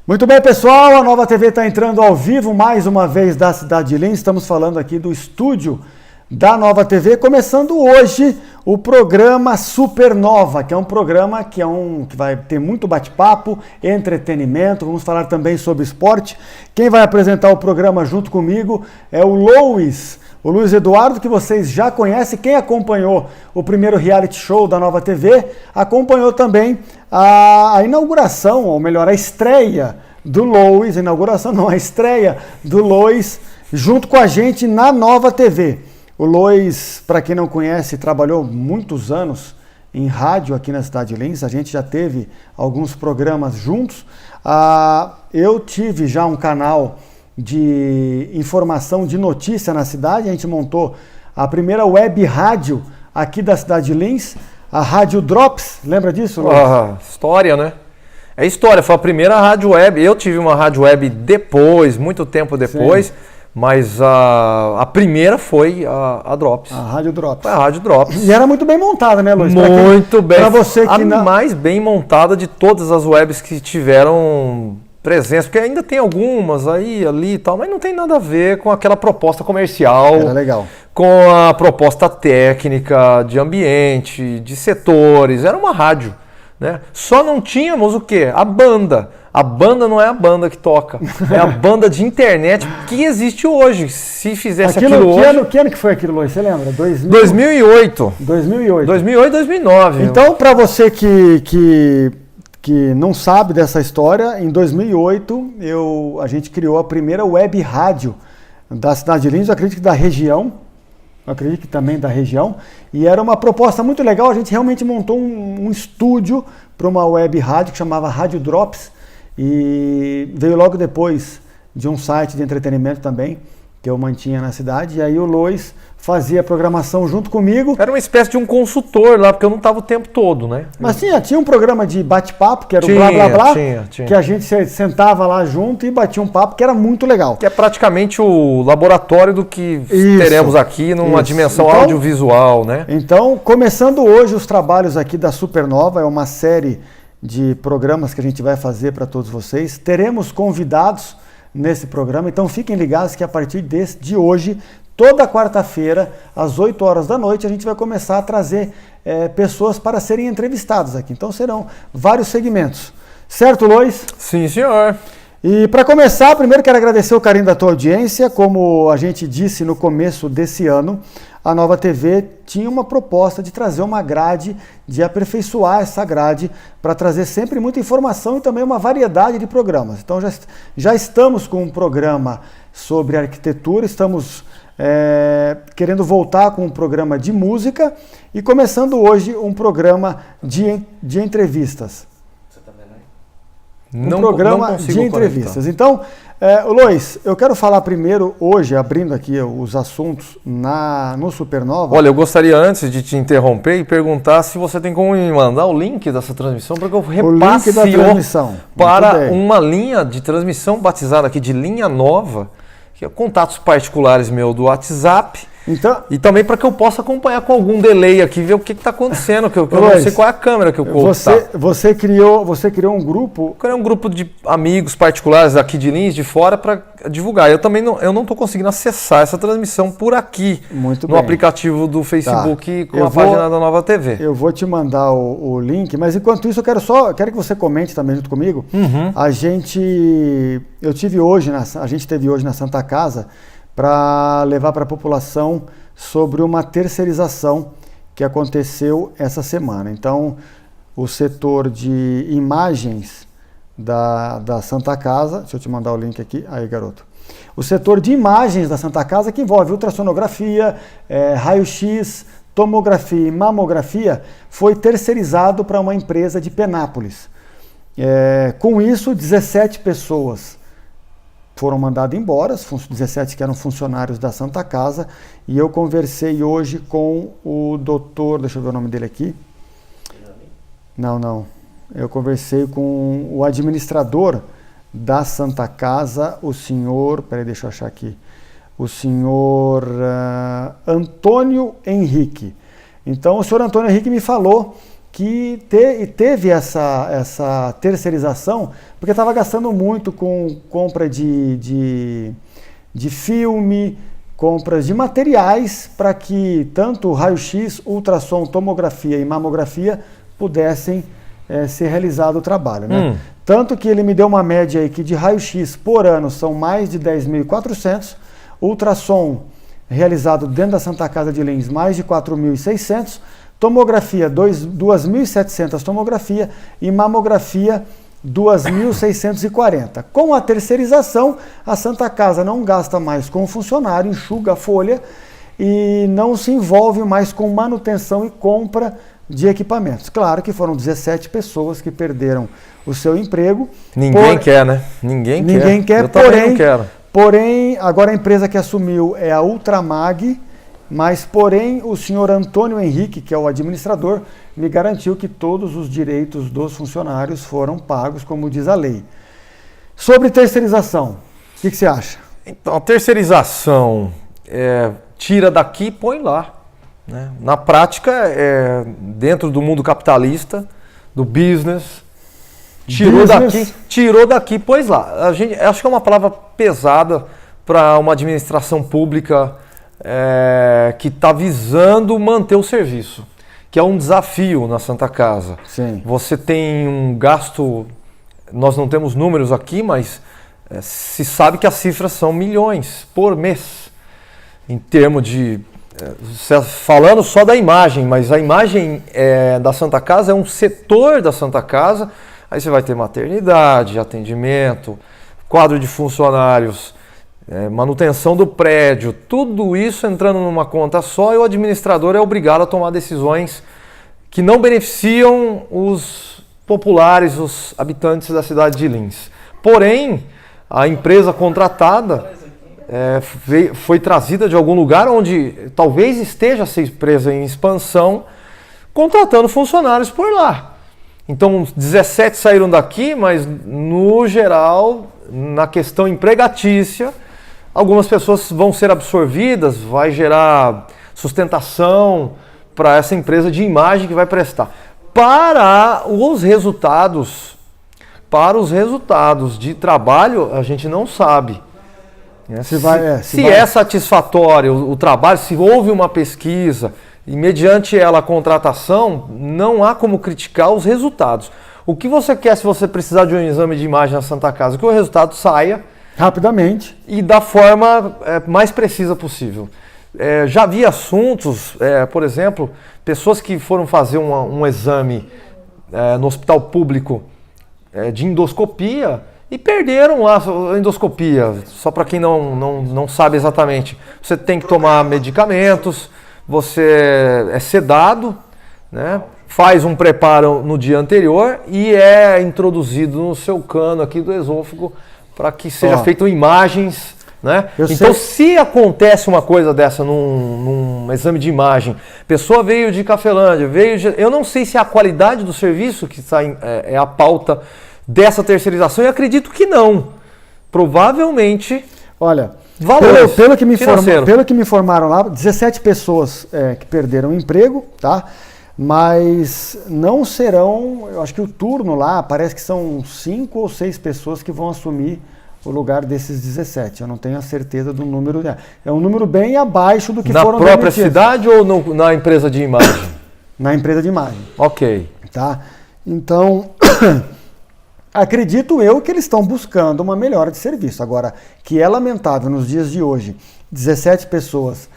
Muito bem, pessoal, a Nova TV está entrando ao vivo mais uma vez da cidade de Lins. Estamos falando aqui do estúdio da Nova TV, começando hoje o programa Supernova, que é um programa que vai ter muito bate-papo, entretenimento, vamos falar também sobre esporte. Quem vai apresentar o programa junto comigo é o Luiz Eduardo, que vocês já conhecem. Quem acompanhou o primeiro reality show da Nova TV, acompanhou também a inauguração, ou melhor, a estreia do Luiz, a estreia do Luiz junto com a gente na Nova TV. O Luiz, para quem não conhece, trabalhou muitos anos em rádio aqui na cidade de Lins, a gente já teve alguns programas juntos. Eu tive já um canal de informação, de notícia na cidade, a gente montou a primeira web rádio aqui da cidade de Lins, a Rádio Drops, lembra disso, Luiz? História, né? É história, foi a primeira rádio web. Eu tive uma rádio web depois, muito tempo depois. Sim. Mas a primeira foi a Drops. A Rádio Drops. Foi a Rádio Drops. E era muito bem montada, né, Luiz? Muito bem. Para você que mais bem montada de todas as webs que tiveram presença, porque ainda tem algumas aí, ali e tal, mas não tem nada a ver com aquela proposta comercial. Era legal. Com a proposta técnica, de ambiente, de setores. Era uma rádio, né? Só não tínhamos o quê? A banda. A banda não é a banda que toca, é a banda de internet que existe hoje. Se fizesse aquilo hoje... Que ano que foi aquilo, Luiz? Você lembra? 2008. 2008. 2008, 2009. Então, para você que não sabe dessa história, em 2008 a gente criou a primeira web rádio da cidade de Lins, eu acredito que da região, e era uma proposta muito legal. A gente realmente montou um estúdio para uma web rádio que chamava Rádio Drops, e veio logo depois de um site de entretenimento também, que eu mantinha na cidade, e aí o Luiz fazia a programação junto comigo. Era uma espécie de um consultor lá, porque eu não estava o tempo todo, né? Mas tinha um programa de bate-papo, que era o Blá Blá Blá, que a gente sentava lá junto e batia um papo, que era muito legal. Que é praticamente o laboratório do que teremos aqui numa dimensão audiovisual, né? Então, começando hoje os trabalhos aqui da Supernova, é uma série de programas que a gente vai fazer para todos vocês. Teremos convidados nesse programa, então fiquem ligados que a partir de hoje, toda quarta-feira, às 8 horas da noite, a gente vai começar a trazer pessoas para serem entrevistadas aqui. Então serão vários segmentos. Certo, Luiz? Sim, senhor. E para começar, primeiro quero agradecer o carinho da tua audiência. Como a gente disse no começo desse ano, a Nova TV tinha uma proposta de trazer uma grade, de aperfeiçoar essa grade, para trazer sempre muita informação e também uma variedade de programas. Então já estamos com um programa sobre arquitetura, estamos querendo voltar com um programa de música e começando hoje um programa de entrevistas. Programa de entrevistas. Então, Luiz, eu quero falar primeiro, hoje, abrindo aqui os assuntos no Supernova. Olha, eu gostaria, antes de te interromper, e perguntar se você tem como me mandar o link dessa transmissão, para que eu repasse para uma linha de transmissão batizada aqui de linha nova, que é contatos particulares meu do WhatsApp. Então, e também para que eu possa acompanhar com algum delay aqui, ver o que está acontecendo, que eu não sei qual é a câmera que eu Você criou um grupo? Eu criei um grupo de amigos particulares aqui de Lins, de fora, para divulgar. Eu não estou conseguindo acessar essa transmissão por aqui, no aplicativo do Facebook com a página da Nova TV. Eu vou te mandar o link, mas enquanto isso eu quero que você comente também junto comigo. Uhum. A gente teve hoje na Santa Casa para levar para a população sobre uma terceirização que aconteceu essa semana. Então, o setor de imagens da Santa Casa, deixa eu te mandar o link aqui, aí garoto. O setor de imagens da Santa Casa, que envolve ultrassonografia, raio-x, tomografia e mamografia, foi terceirizado para uma empresa de Penápolis. Com isso, 17 pessoas foram mandados embora, 17 que eram funcionários da Santa Casa, e eu conversei hoje com o doutor, deixa eu ver o nome dele aqui. Não. Eu conversei com o administrador da Santa Casa, o senhor, deixa eu achar aqui, o senhor Antônio Henrique. Então, o senhor Antônio Henrique me falou que teve essa terceirização, porque estava gastando muito com compra de filme, compras de materiais para que tanto raio-x, ultrassom, tomografia e mamografia pudessem ser realizado o trabalho. Né? Tanto que ele me deu uma média aí que de raio-x por ano são mais de 10.400, ultrassom realizado dentro da Santa Casa de Lins mais de 4.600, tomografia 2.700 tomografia e mamografia 2.640. Com a terceirização, a Santa Casa não gasta mais com o funcionário, enxuga a folha e não se envolve mais com manutenção e compra de equipamentos. Claro que foram 17 pessoas que perderam o seu emprego. Ninguém quer, né? Ninguém quer, eu porém, não quero. Porém, agora a empresa que assumiu é a Ultramag, mas porém o senhor Antônio Henrique, que é o administrador, me garantiu que todos os direitos dos funcionários foram pagos, como diz a lei. Sobre terceirização, o que você acha? Então, a terceirização tira daqui e põe lá. Né? Na prática, dentro do mundo capitalista, do business, tirou daqui, pôs lá. Acho que é uma palavra pesada para uma administração pública que está visando manter o serviço, que é um desafio na Santa Casa. Sim. Você tem um gasto, nós não temos números aqui, mas se sabe que as cifras são milhões por mês, em termos de... falando só da imagem, mas a imagem da Santa Casa é um setor da Santa Casa. Aí você vai ter maternidade, atendimento, quadro de funcionários, manutenção do prédio, tudo isso entrando numa conta só, e o administrador é obrigado a tomar decisões que não beneficiam os populares, os habitantes da cidade de Lins. Porém, a empresa contratada foi trazida de algum lugar onde talvez esteja essa empresa em expansão, contratando funcionários por lá. Então, 17 saíram daqui, mas no geral, na questão empregatícia, algumas pessoas vão ser absorvidas, vai gerar sustentação para essa empresa de imagem que vai prestar. Para os resultados de trabalho, a gente não sabe. Se é satisfatório o trabalho, se houve uma pesquisa e mediante ela a contratação, não há como criticar os resultados. O que você quer se você precisar de um exame de imagem na Santa Casa? Que o resultado saia rapidamente e da forma mais precisa possível. Já vi assuntos, por exemplo, pessoas que foram fazer um exame no hospital público de endoscopia e perderam lá a endoscopia. Só para quem não sabe exatamente, você tem que tomar medicamentos, você é sedado, né? Faz um preparo no dia anterior e é introduzido no seu cano aqui do esôfago para que seja feito imagens, né? Então, se acontece uma coisa dessa num exame de imagem, a pessoa veio de Cafelândia, eu não sei se é a qualidade do serviço que é a pauta dessa terceirização, e acredito que não. Provavelmente... Olha, valores pelo que me informaram lá, 17 pessoas que perderam o emprego, tá? Mas não serão, eu acho que o turno lá, parece que são 5 ou 6 pessoas que vão assumir o lugar desses 17. Eu não tenho a certeza do número. É um número bem abaixo do que foram demitidos. Na própria cidade ou na empresa de imagem? Na empresa de imagem. Ok. Tá? Então... acredito eu que eles estão buscando uma melhora de serviço. Agora, que é lamentável nos dias de hoje 17 pessoas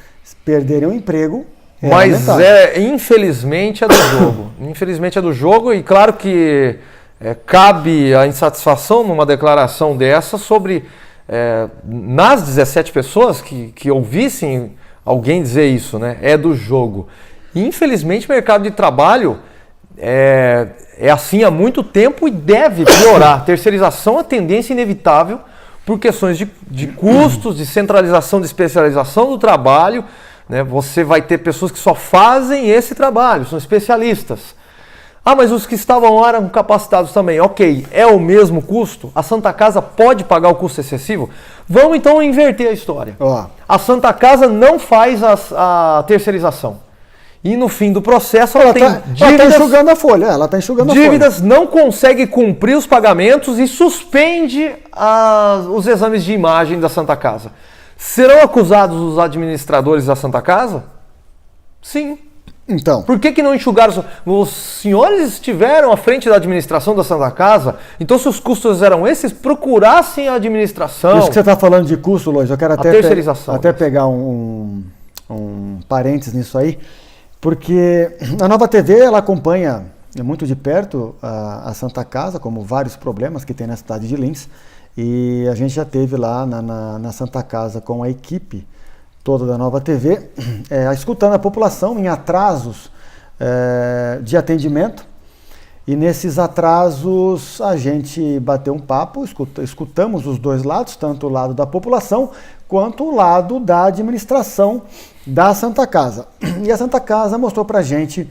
perderem o emprego, mas infelizmente é do jogo. Infelizmente é do jogo, e claro que cabe a insatisfação numa declaração dessa sobre nas 17 pessoas que ouvissem alguém dizer isso, né? É do jogo. Infelizmente o mercado de trabalho é assim há muito tempo e deve piorar. Terceirização é tendência inevitável por questões de custos, de centralização, de especialização do trabalho. Né? Você vai ter pessoas que só fazem esse trabalho, são especialistas. Ah, mas os que estavam lá eram capacitados também. Ok, é o mesmo custo? A Santa Casa pode pagar o custo excessivo? Vamos então inverter a história. A Santa Casa não faz a terceirização. e no fim do processo ela tem dívidas. Ela está enxugando a folha, ela está enxugando a folha. Dívidas, não consegue cumprir os pagamentos e suspende os exames de imagem da Santa Casa. Serão acusados os administradores da Santa Casa? Sim. Então. Por que não enxugaram? Os senhores estiveram à frente da administração da Santa Casa, então se os custos eram esses, procurassem a administração. Isso que você está falando de custo, Lois, eu quero até pegar um parênteses nisso aí, porque a Nova TV ela acompanha muito de perto a Santa Casa, como vários problemas que tem na cidade de Lins, e a gente já teve lá na Santa Casa com a equipe toda da Nova TV, escutando a população em atrasos de atendimento, e nesses atrasos a gente bateu um papo, escutamos os dois lados, tanto o lado da população quanto o lado da administração da Santa Casa. E a Santa Casa mostrou pra gente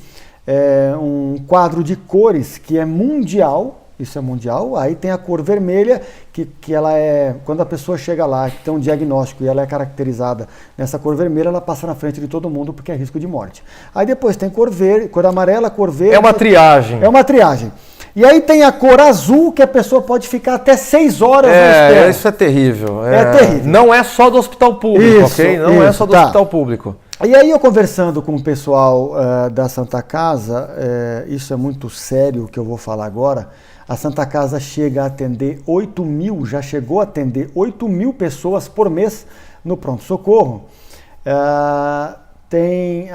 um quadro de cores que é mundial. Isso é mundial. Aí tem a cor vermelha, que ela quando a pessoa chega lá, que tem um diagnóstico e ela é caracterizada nessa cor vermelha, ela passa na frente de todo mundo porque é risco de morte. Aí depois tem cor verde, cor amarela, cor verde. É uma triagem. É uma triagem. E aí tem a cor azul, que a pessoa pode ficar até 6 horas na espera. Isso é terrível. É terrível. Não é só do hospital público, isso, ok? Não é só do hospital público. E aí eu conversando com o pessoal da Santa Casa, isso é muito sério o que eu vou falar agora. A Santa Casa chega a atender 8.000, já chegou a atender 8.000 pessoas por mês no pronto-socorro. A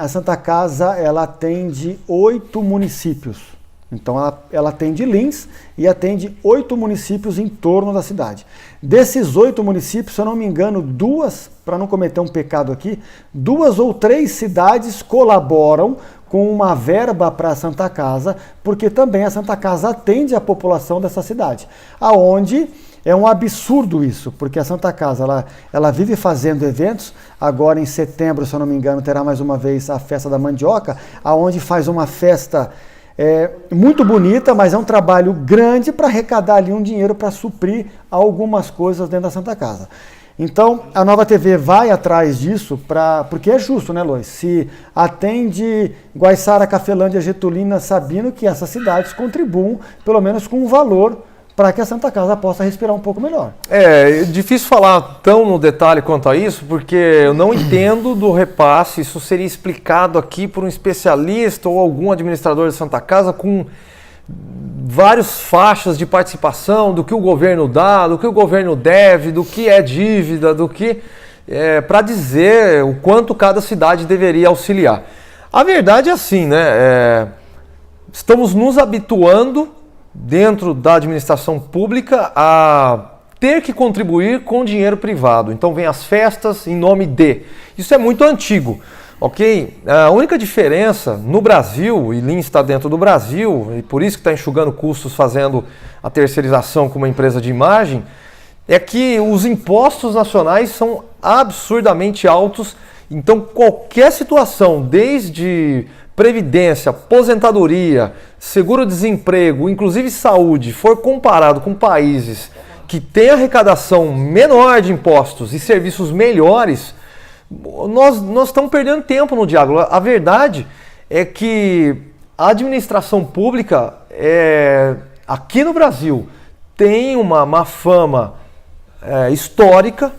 Santa Casa ela atende 8 municípios. Então ela atende Lins e atende 8 municípios em torno da cidade. Desses 8 municípios, se eu não me engano, 2, para não cometer um pecado aqui, 2 ou 3 cidades colaboram com uma verba para a Santa Casa, porque também a Santa Casa atende a população dessa cidade. Aonde é um absurdo isso, porque a Santa Casa ela vive fazendo eventos. Agora em setembro, se eu não me engano, terá mais uma vez a festa da mandioca, aonde faz uma festa muito bonita, mas é um trabalho grande para arrecadar ali um dinheiro para suprir algumas coisas dentro da Santa Casa. Então, a Nova TV vai atrás disso, porque é justo, né, Lois? Se atende Guaiçara, Cafelândia, Getulina, Sabino, que essas cidades contribuam, pelo menos com um valor, para que a Santa Casa possa respirar um pouco melhor. É difícil falar tão no detalhe quanto a isso, porque eu não entendo do repasse. Isso seria explicado aqui por um especialista ou algum administrador da Santa Casa com várias faixas de participação, do que o governo dá, do que o governo deve, do que é dívida, do que para dizer o quanto cada cidade deveria auxiliar. A verdade é assim, né? Estamos nos habituando dentro da administração pública a ter que contribuir com dinheiro privado. Então vem as festas em nome de. Isso é muito antigo. Ok? A única diferença no Brasil, e Lins está dentro do Brasil, e por isso que está enxugando custos fazendo a terceirização com uma empresa de imagem, é que os impostos nacionais são absurdamente altos. Então qualquer situação, desde previdência, aposentadoria, seguro-desemprego, inclusive saúde, for comparado com países que têm arrecadação menor de impostos e serviços melhores, nós estamos perdendo tempo no diálogo. A verdade é que a administração pública aqui no Brasil tem uma fama histórica.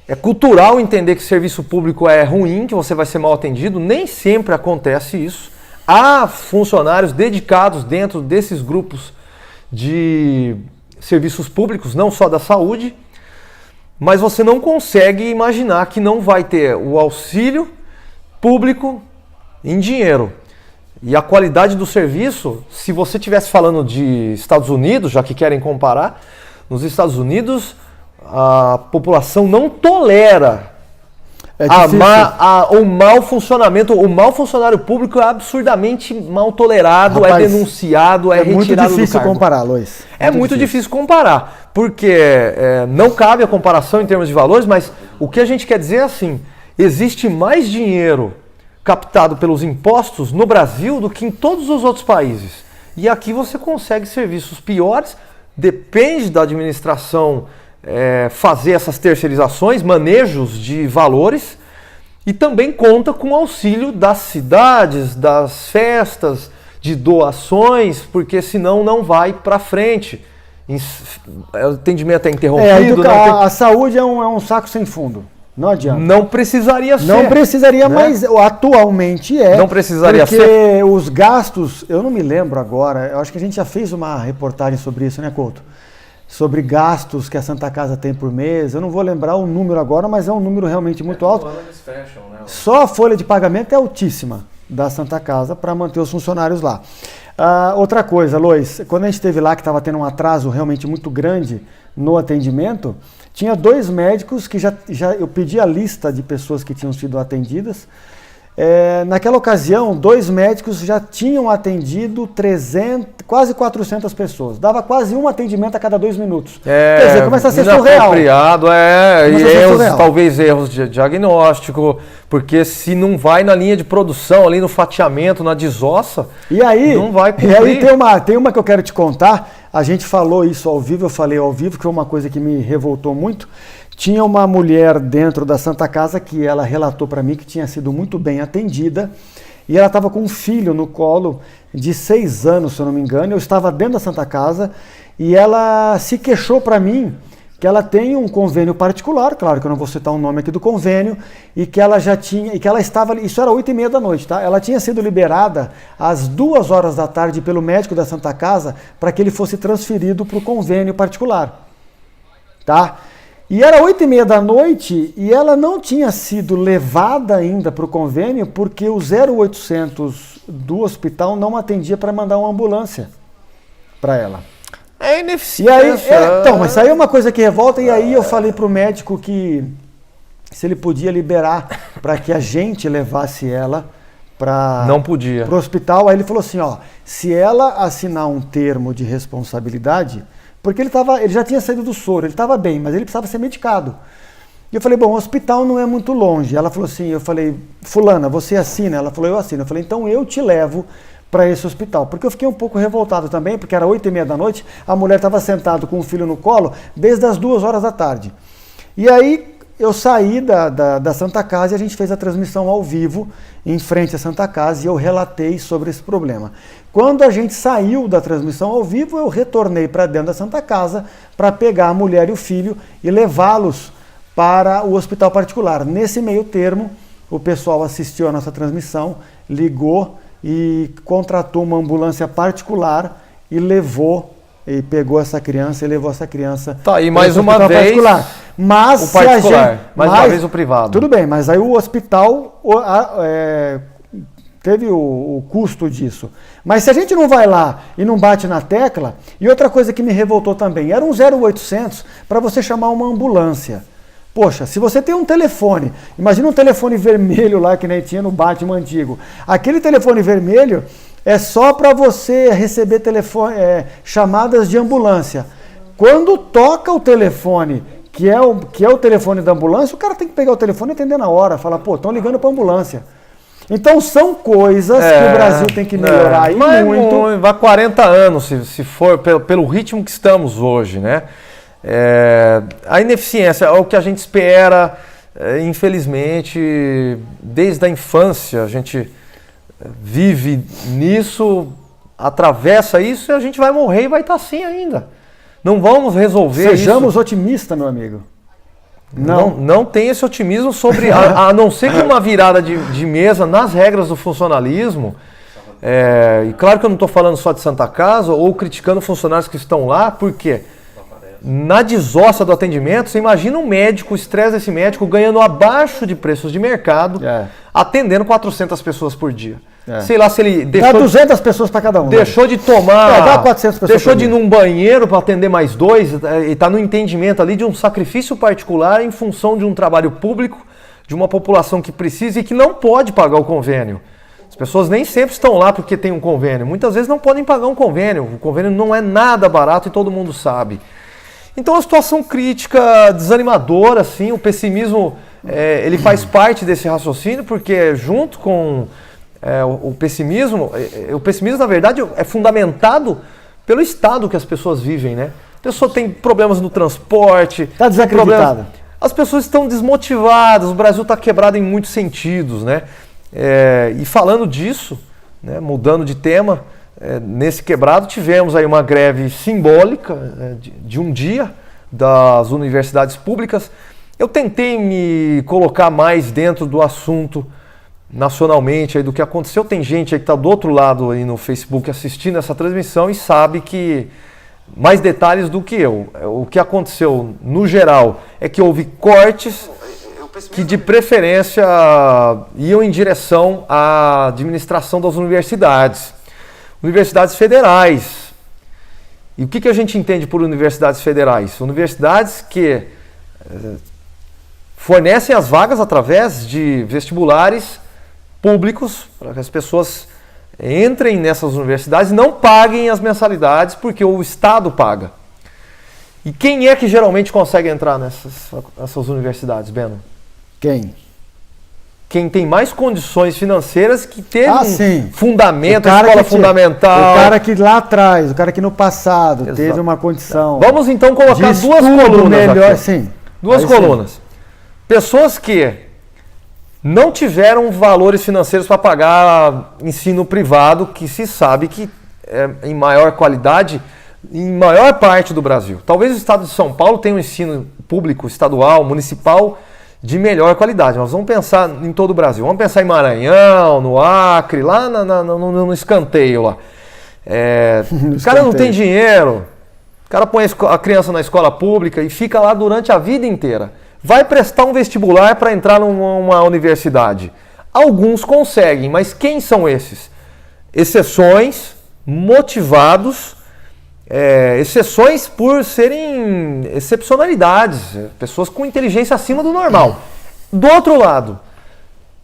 É cultural entender que serviço público é ruim, que você vai ser mal atendido. Nem sempre acontece isso. Há funcionários dedicados dentro desses grupos de serviços públicos, não só da saúde, mas você não consegue imaginar que não vai ter o auxílio público em dinheiro. E a qualidade do serviço, se você estivesse falando de Estados Unidos, já que querem comparar, nos Estados Unidos a população não tolera o mau funcionamento. O mau funcionário público é absurdamente mal tolerado, Rapaz, é denunciado, é retirado do cargo. É muito difícil comparar, Lois. É muito difícil comparar, porque não cabe a comparação em termos de valores, mas o que a gente quer dizer é assim, existe mais dinheiro captado pelos impostos no Brasil do que em todos os outros países. E aqui você consegue serviços piores, depende da administração fazer essas terceirizações, manejos de valores, E também conta com o auxílio das cidades, das festas, de doações, porque senão não vai para frente. O atendimento é interrompido. A saúde é um saco sem fundo. Não adianta. Não precisaria ser. Não precisaria, né? Mas atualmente é. Não precisaria ser. Porque os gastos, eu não me lembro agora, eu acho que a gente já fez uma reportagem sobre isso, né, Couto? Sobre gastos que a Santa Casa tem por mês. Eu não vou lembrar o número agora, mas é um número realmente muito alto. Só a folha de pagamento é altíssima da Santa Casa para manter os funcionários lá. Outra coisa, Lois, quando a gente esteve lá que estava tendo um atraso realmente muito grande no atendimento, tinha 2 médicos que já eu pedi a lista de pessoas que tinham sido atendidas. Naquela ocasião, 2 médicos já tinham atendido quase 400 pessoas. Dava quase um atendimento a cada 2 minutos. Quer dizer, começa a ser surreal. Talvez erros de diagnóstico, porque se não vai na linha de produção, ali no fatiamento, na desossa, não vai cumprir. E aí tem uma que eu quero te contar. A gente falou isso ao vivo, eu falei ao vivo, que foi uma coisa que me revoltou muito. Tinha uma mulher dentro da Santa Casa que ela relatou para mim que tinha sido muito bem atendida e ela estava com um filho no colo de 6 anos, se eu não me engano. Eu estava dentro da Santa Casa e ela se queixou para mim que ela tem um convênio particular, claro que eu não vou citar o nome aqui do convênio, e que ela já tinha, e que ela estava, isso era 8h30 da noite, tá? Ela tinha sido liberada às 2 horas da tarde pelo médico da Santa Casa para que ele fosse transferido para o convênio particular, tá? E era 8h30 da noite e ela não tinha sido levada ainda para o convênio porque o 0800 do hospital não atendia para mandar uma ambulância para ela. É ineficiente. Então, mas aí é uma coisa que revolta, e aí eu falei para o médico que se ele podia liberar para que a gente levasse ela para o hospital. Aí ele falou assim, se ela assinar um termo de responsabilidade, porque ele já tinha saído do soro, ele estava bem, mas ele precisava ser medicado. E eu falei, bom, o hospital não é muito longe. Ela falou assim, eu falei, fulana, você assina? Ela falou, eu assino. Eu falei, então eu te levo para esse hospital. Porque eu fiquei um pouco revoltado também, porque era 8h30 da noite, a mulher estava sentada com o filho no colo desde as 2 horas da tarde. E aí eu saí da Santa Casa e a gente fez a transmissão ao vivo em frente à Santa Casa e eu relatei sobre esse problema. Quando a gente saiu da transmissão ao vivo, eu retornei para dentro da Santa Casa para pegar a mulher e o filho e levá-los para o hospital particular. Nesse meio termo, o pessoal assistiu a nossa transmissão, ligou e contratou uma ambulância particular e pegou essa criança e levou essa criança. Tá, e mais uma vez particular. Mas o particular, mais uma vez o privado. Tudo bem, mas aí o hospital teve o custo disso. Mas se a gente não vai lá e não bate na tecla, e outra coisa que me revoltou também, era um 0800 para você chamar uma ambulância. Poxa, se você tem um telefone, imagina um telefone vermelho lá que nem tinha no Batman antigo. Aquele telefone vermelho é só para você receber chamadas de ambulância. Quando toca o telefone, que é o telefone da ambulância, o cara tem que pegar o telefone e atender na hora, falar, estão ligando para a ambulância. Então são coisas que o Brasil tem que melhorar muito. Vai 40 anos, se for pelo ritmo que estamos hoje, né? A ineficiência é o que a gente espera, infelizmente, desde a infância a gente vive nisso, atravessa isso e a gente vai morrer e vai estar assim ainda. Não vamos resolver isso. Sejamos otimistas, meu amigo. Não tem esse otimismo sobre, a não ser que uma virada de mesa nas regras do funcionalismo. E claro que eu não estou falando só de Santa Casa ou criticando funcionários que estão lá, porque na desossa do atendimento, você imagina um médico, o estresse desse médico ganhando abaixo de preços de mercado, atendendo 400 pessoas por dia. Sei lá se ele deixou... Dá 200 pessoas para cada um. Deixou de tomar... Dá 400 pessoas. Deixou de ir num banheiro para atender mais 2, e está no entendimento ali de um sacrifício particular em função de um trabalho público, de uma população que precisa e que não pode pagar o convênio. As pessoas nem sempre estão lá porque tem um convênio. Muitas vezes não podem pagar um convênio. O convênio não é nada barato e todo mundo sabe. Então, a situação crítica, desanimadora, assim, o pessimismo, ele faz parte desse raciocínio, porque junto com o pessimismo, na verdade, é fundamentado pelo estado que as pessoas vivem, né? A pessoa tem problemas no transporte. Está desacreditada. As pessoas estão desmotivadas, o Brasil está quebrado em muitos sentidos, né? E falando disso, né, mudando de tema, nesse quebrado tivemos aí uma greve simbólica de um dia das universidades públicas. Eu tentei me colocar mais dentro do assunto nacionalmente aí do que aconteceu. Tem gente aí que está do outro lado aí no Facebook assistindo essa transmissão e sabe que mais detalhes do que eu. O que aconteceu no geral é que houve cortes que de preferência iam em direção à administração das universidades federais. E o que a gente entende por universidades federais? Universidades que fornecem as vagas através de vestibulares públicos, para que as pessoas entrem nessas universidades e não paguem as mensalidades, porque o Estado paga. E quem é que geralmente consegue entrar nessas universidades, Beno? Quem tem mais condições financeiras, que teve fundamento, escola fundamental. O cara que lá atrás, o cara que no passado teve uma condição. Vamos então colocar duas colunas melhor, aqui. Sim. Duas colunas. Sim. Pessoas que não tiveram valores financeiros para pagar ensino privado, que se sabe que é em maior qualidade em maior parte do Brasil. Talvez o estado de São Paulo tenha um ensino público, estadual, municipal de melhor qualidade. Nós vamos pensar em todo o Brasil. Vamos pensar em Maranhão, no Acre, lá no escanteio lá. O cara não tem dinheiro, o cara põe a criança na escola pública e fica lá durante a vida inteira. Vai prestar um vestibular para entrar numa universidade. Alguns conseguem, mas quem são esses? Exceções, motivados, exceções por serem excepcionalidades, pessoas com inteligência acima do normal. Do outro lado,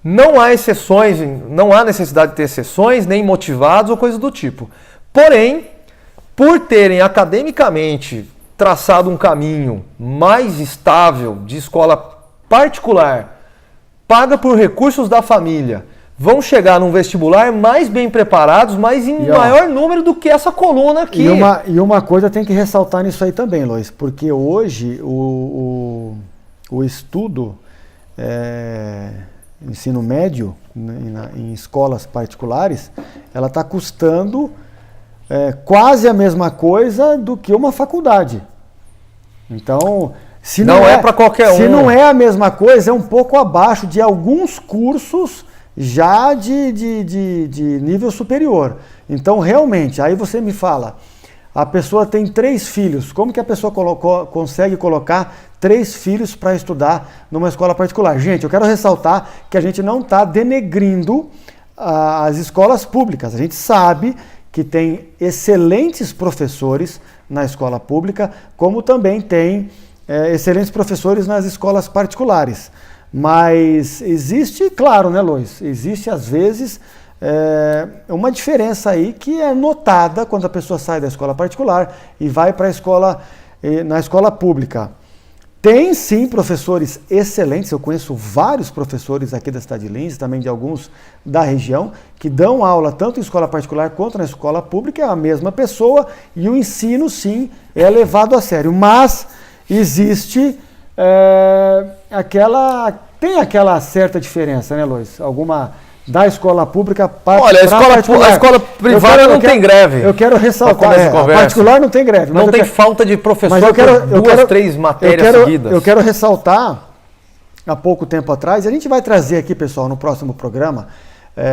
não há exceções, não há necessidade de ter exceções, nem motivados ou coisa do tipo. Porém, por terem academicamente traçado um caminho mais estável de escola particular, paga por recursos da família, vão chegar num vestibular mais bem preparados, mas em maior número do que essa coluna aqui. E uma coisa tem que ressaltar nisso aí também, Lois, porque hoje o estudo, ensino médio, em escolas particulares, ela está custando quase a mesma coisa do que uma faculdade. Então, se não é para qualquer um. Se não é a mesma coisa, é um pouco abaixo de alguns cursos já de nível superior. Então, realmente, aí você me fala, a pessoa tem 3 filhos, como que a pessoa consegue colocar 3 filhos para estudar numa escola particular? Gente, eu quero ressaltar que a gente não está denegrindo as escolas públicas. A gente sabe que tem excelentes professores na escola pública, como também tem excelentes professores nas escolas particulares. Mas existe, claro, né, Lois? Existe, às vezes, uma diferença aí que é notada quando a pessoa sai da escola particular e vai para a escola, na escola pública. Tem, sim, professores excelentes. Eu conheço vários professores aqui da cidade de Lins, também de alguns da região, que dão aula tanto em escola particular quanto na escola pública. É a mesma pessoa e o ensino, sim, é levado a sério. Mas existe tem aquela certa diferença, né, Lois? Alguma da escola pública para Olha, a escola privada não tem greve. Eu quero ressaltar, a particular não tem greve. Não tem falta de professor por 3 matérias seguidas. Eu quero ressaltar, há pouco tempo atrás, a gente vai trazer aqui, pessoal, no próximo programa,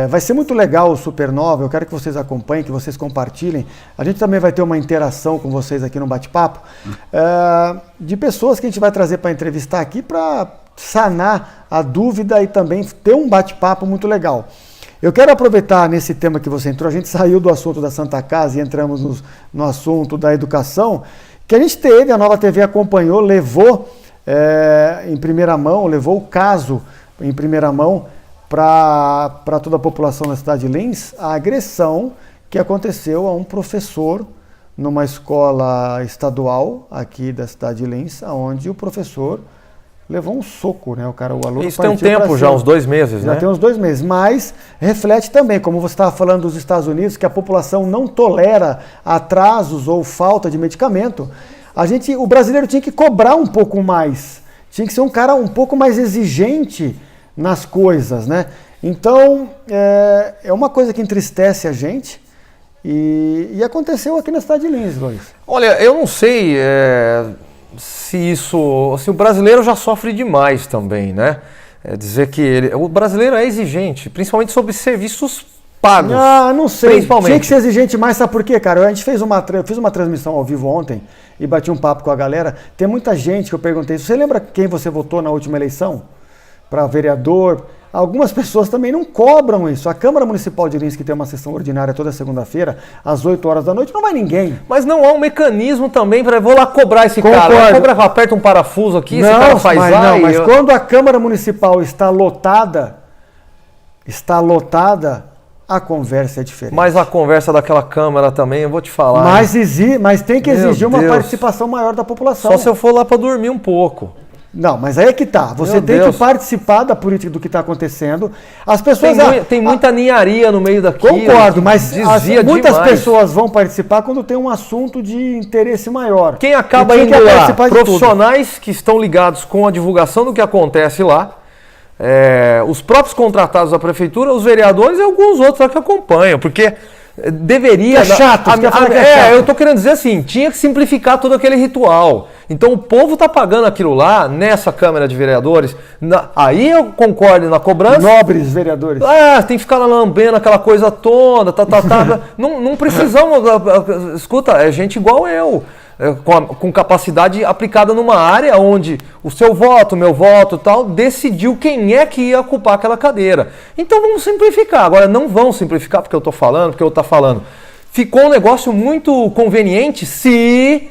vai ser muito legal o Supernova, eu quero que vocês acompanhem, que vocês compartilhem. A gente também vai ter uma interação com vocês aqui no bate-papo, de pessoas que a gente vai trazer para entrevistar aqui para sanar a dúvida e também ter um bate-papo muito legal. Eu quero aproveitar nesse tema que você entrou, a gente saiu do assunto da Santa Casa e entramos no assunto da educação, que a gente teve, a Nova TV acompanhou, levou em primeira mão, levou o caso em primeira mão para toda a população da cidade de Lins, a agressão que aconteceu a um professor numa escola estadual aqui da cidade de Lins, onde o professor levou um soco, né? O aluno. Isso tem um tempo já, uns 2 meses, né? Já tem uns 2 meses, mas reflete também, como você estava falando dos Estados Unidos, que a população não tolera atrasos ou falta de medicamento. O brasileiro tinha que cobrar um pouco mais, tinha que ser um cara um pouco mais exigente nas coisas, né? Então, é uma coisa que entristece a gente e aconteceu aqui na cidade de Lins, Luiz. Olha, eu não sei se o brasileiro já sofre demais também, né? Dizer que o brasileiro é exigente, principalmente sobre serviços pagos. Ah, não sei. Tinha que ser exigente mais, sabe por quê, cara? Eu fiz uma transmissão ao vivo ontem e bati um papo com a galera. Tem muita gente que eu perguntei, você lembra quem você votou na última eleição? Para vereador? Algumas pessoas também não cobram isso. A Câmara Municipal de Lins, que tem uma sessão ordinária toda segunda-feira, às 8 horas da noite, não vai ninguém. Mas não há um mecanismo também para vou lá cobrar esse cara. Aperta um parafuso aqui, esse cara faz lá. Mas quando a Câmara Municipal está lotada, a conversa é diferente. Mas a conversa daquela Câmara também, eu vou te falar. Mas tem que exigir uma participação maior da população. Só se eu for lá para dormir um pouco. Não, mas aí é que tá. Você tem que participar da política do que está acontecendo. As pessoas tem muita ninharia no meio daquilo. Concordo, mas muitas pessoas vão participar quando tem um assunto de interesse maior. Quem acaba indo lá? Profissionais que estão ligados com a divulgação do que acontece lá. Os próprios contratados da prefeitura, os vereadores e alguns outros lá que acompanham, porque deveria... É chato, eu tô querendo dizer assim, tinha que simplificar todo aquele ritual. Então o povo tá pagando aquilo lá, nessa Câmara de Vereadores, aí eu concordo na cobrança. Nobres vereadores. Tem que ficar lá lambendo aquela coisa toda, não precisamos, escuta, é gente igual eu. Com capacidade aplicada numa área onde o seu voto, o meu voto tal, decidiu quem é que ia ocupar aquela cadeira. Então vamos simplificar. Agora não vão simplificar porque eu estou falando, porque eu estou falando. Ficou um negócio muito conveniente se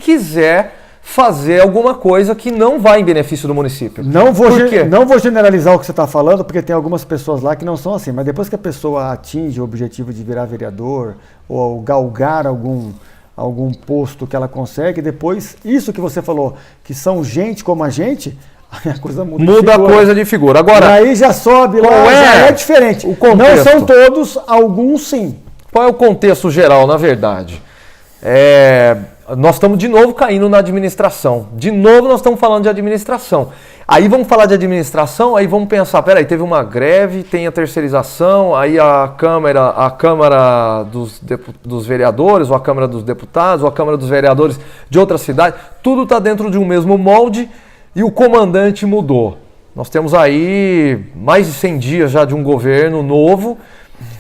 quiser fazer alguma coisa que não vai em benefício do município. Não vou generalizar o que você está falando, porque tem algumas pessoas lá que não são assim. Mas depois que a pessoa atinge o objetivo de virar vereador ou galgar algum posto que ela consegue, depois, isso que você falou, que são gente como a gente, a coisa muda a coisa de figura. Agora, aí já sobe lá, já é diferente. O contexto. Não são todos, alguns sim. Qual é o contexto geral, na verdade? Nós estamos de novo caindo na administração. De novo nós estamos falando de administração. Aí vamos falar de administração, aí vamos pensar, peraí, teve uma greve, tem a terceirização, aí a Câmara dos Vereadores, ou a Câmara dos Deputados, ou a Câmara dos Vereadores de outra cidade, tudo está dentro de um mesmo molde e o comandante mudou. Nós temos aí mais de 100 dias já de um governo novo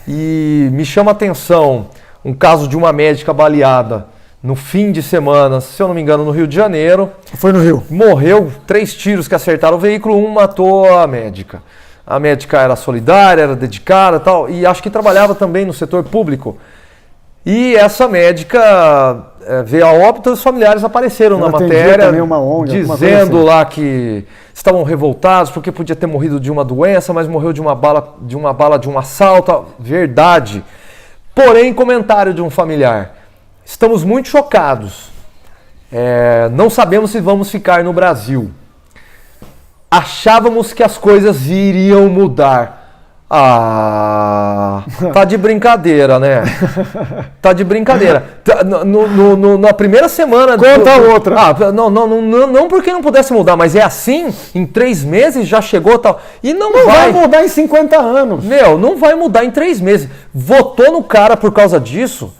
e me chama a atenção um caso de uma médica baleada no fim de semana, se eu não me engano, no Rio de Janeiro. Foi no Rio. Morreu, 3 tiros que acertaram o veículo, um matou a médica. A médica era solidária, era dedicada e tal, e acho que trabalhava também no setor público. E essa médica veio a óbito e os familiares apareceram na matéria, uma ONG, dizendo assim lá que estavam revoltados porque podia ter morrido de uma doença, mas morreu de uma bala de um assalto. Verdade. Porém, comentário de um familiar. Estamos muito chocados. Não sabemos se vamos ficar no Brasil. Achávamos que as coisas iriam mudar. Tá de brincadeira, né? Tá de brincadeira. Na primeira semana... Conta outra. Não porque não pudesse mudar, mas é assim, em 3 meses já chegou tal. E não vai mudar em 50 anos. Não vai mudar em 3 meses. Votou no cara por causa disso...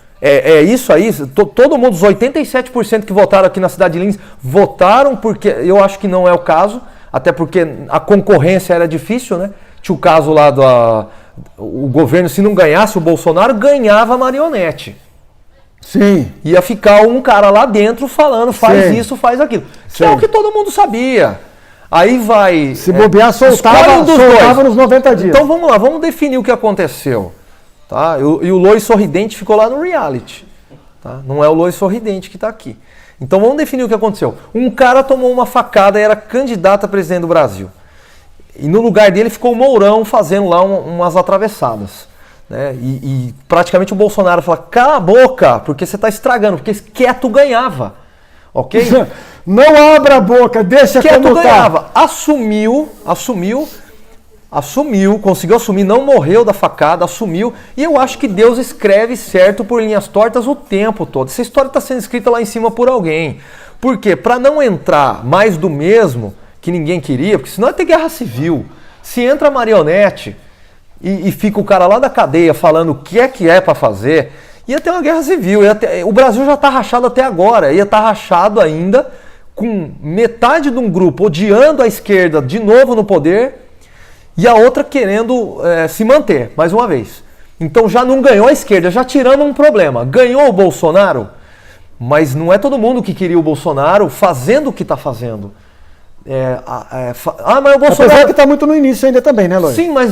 isso aí, todo mundo, os 87% que votaram aqui na cidade de Lins, votaram porque, eu acho que não é o caso, até porque a concorrência era difícil, né? Tinha o caso lá o governo, se não ganhasse o Bolsonaro, ganhava a marionete. Sim. Ia ficar um cara lá dentro falando, faz Sim. isso, faz aquilo. Que Sim. é o que todo mundo sabia. Aí vai... Se bobear, soltava nos 90 dias. Então vamos lá, vamos definir o que aconteceu. Tá? E o Lois Sorridente ficou lá no reality. Tá? Não é o Lois Sorridente que está aqui. Então vamos definir o que aconteceu. Um cara tomou uma facada e era candidato a presidente do Brasil. E no lugar dele ficou o Mourão fazendo lá umas atravessadas. Né? E praticamente o Bolsonaro falou, cala a boca, porque você está estragando, porque quieto ganhava. Ok? Não abra a boca, deixa quieto como ganhava. Assumiu, conseguiu assumir, não morreu da facada, assumiu. E eu acho que Deus escreve certo por linhas tortas o tempo todo. Essa história está sendo escrita lá em cima por alguém. Por quê? Para não entrar mais do mesmo que ninguém queria, porque senão ia ter guerra civil. Se entra a marionete e fica o cara lá da cadeia falando o que é para fazer, ia ter uma guerra civil. O Brasil já está rachado até agora, ia estar rachado ainda com metade de um grupo odiando a esquerda de novo no poder e a outra querendo se manter, mais uma vez. Então já não ganhou a esquerda, já tiramos um problema. Ganhou o Bolsonaro, mas não é todo mundo que queria o Bolsonaro fazendo o que está fazendo. Mas o Bolsonaro... Apesar que está muito no início ainda também, né, Lois? Sim, mas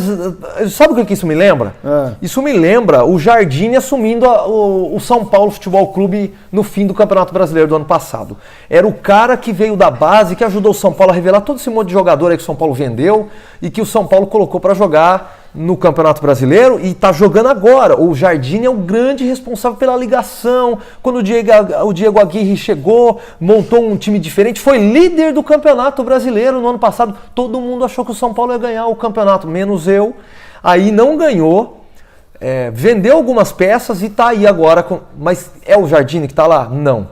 sabe o que isso me lembra? Isso me lembra o Jardine assumindo o São Paulo Futebol Clube no fim do Campeonato Brasileiro do ano passado. Era o cara que veio da base, que ajudou o São Paulo a revelar todo esse monte de jogador aí que o São Paulo vendeu e que o São Paulo colocou para jogar no Campeonato Brasileiro e está jogando agora. O Jardine é o grande responsável pela ligação. Quando o Diego Aguirre chegou, montou um time diferente, foi líder do Campeonato Brasileiro no ano passado. Todo mundo achou que o São Paulo ia ganhar o campeonato, menos eu. Aí não ganhou, vendeu algumas peças e está aí agora. Mas é o Jardine que está lá? Não.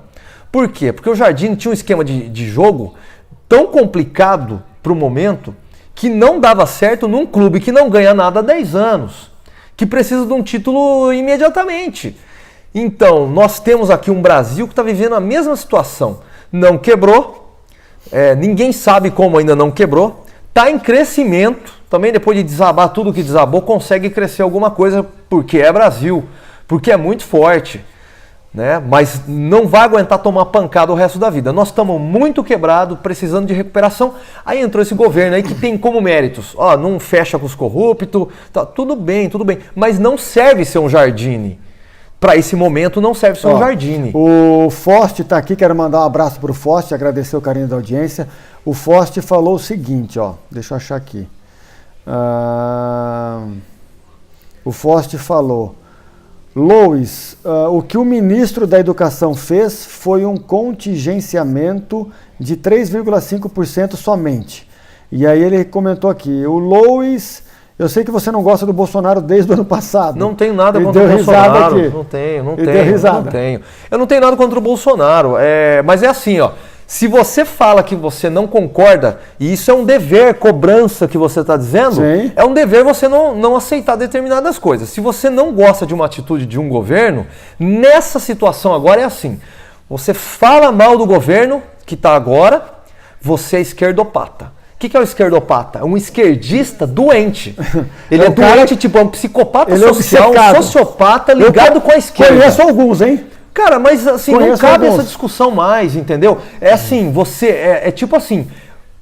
Por quê? Porque o Jardine tinha um esquema de jogo tão complicado para o momento que não dava certo num clube que não ganha nada há 10 anos, que precisa de um título imediatamente. Então, nós temos aqui um Brasil que está vivendo a mesma situação. Não quebrou, ninguém sabe como ainda não quebrou, está em crescimento, também depois de desabar tudo que desabou, consegue crescer alguma coisa, porque é Brasil, porque é muito forte. Né? Mas não vai aguentar tomar pancada o resto da vida. Nós estamos muito quebrados, precisando de recuperação. Aí entrou esse governo aí que tem como méritos, não fecha com os corruptos, tá, tudo bem, mas não serve ser um Jardine. Para esse momento não serve ser um Jardine. O Forte está aqui, quero mandar um abraço para o Forte, agradecer o carinho da audiência. O Forte falou o seguinte, deixa eu achar aqui. O Forte falou: Lois, o que o ministro da Educação fez foi um contingenciamento de 3,5% somente. E aí ele comentou aqui: o Lois, eu sei que você não gosta do Bolsonaro desde o ano passado. Não tenho nada contra o Bolsonaro. Aqui. Não tenho. Eu não tenho nada contra o Bolsonaro. Mas é assim, se você fala que você não concorda, e isso é um dever, cobrança que você está dizendo, sim, é um dever você não aceitar determinadas coisas. Se você não gosta de uma atitude de um governo, nessa situação agora é assim: você fala mal do governo que está agora, você é esquerdopata. O que é o esquerdopata? É um esquerdista doente. Ele é doente, é um psicopata social, um sociopata ligado com a esquerda. Conheço alguns, hein? Cara, mas assim, não cabe essa discussão mais, entendeu? É assim, tipo assim,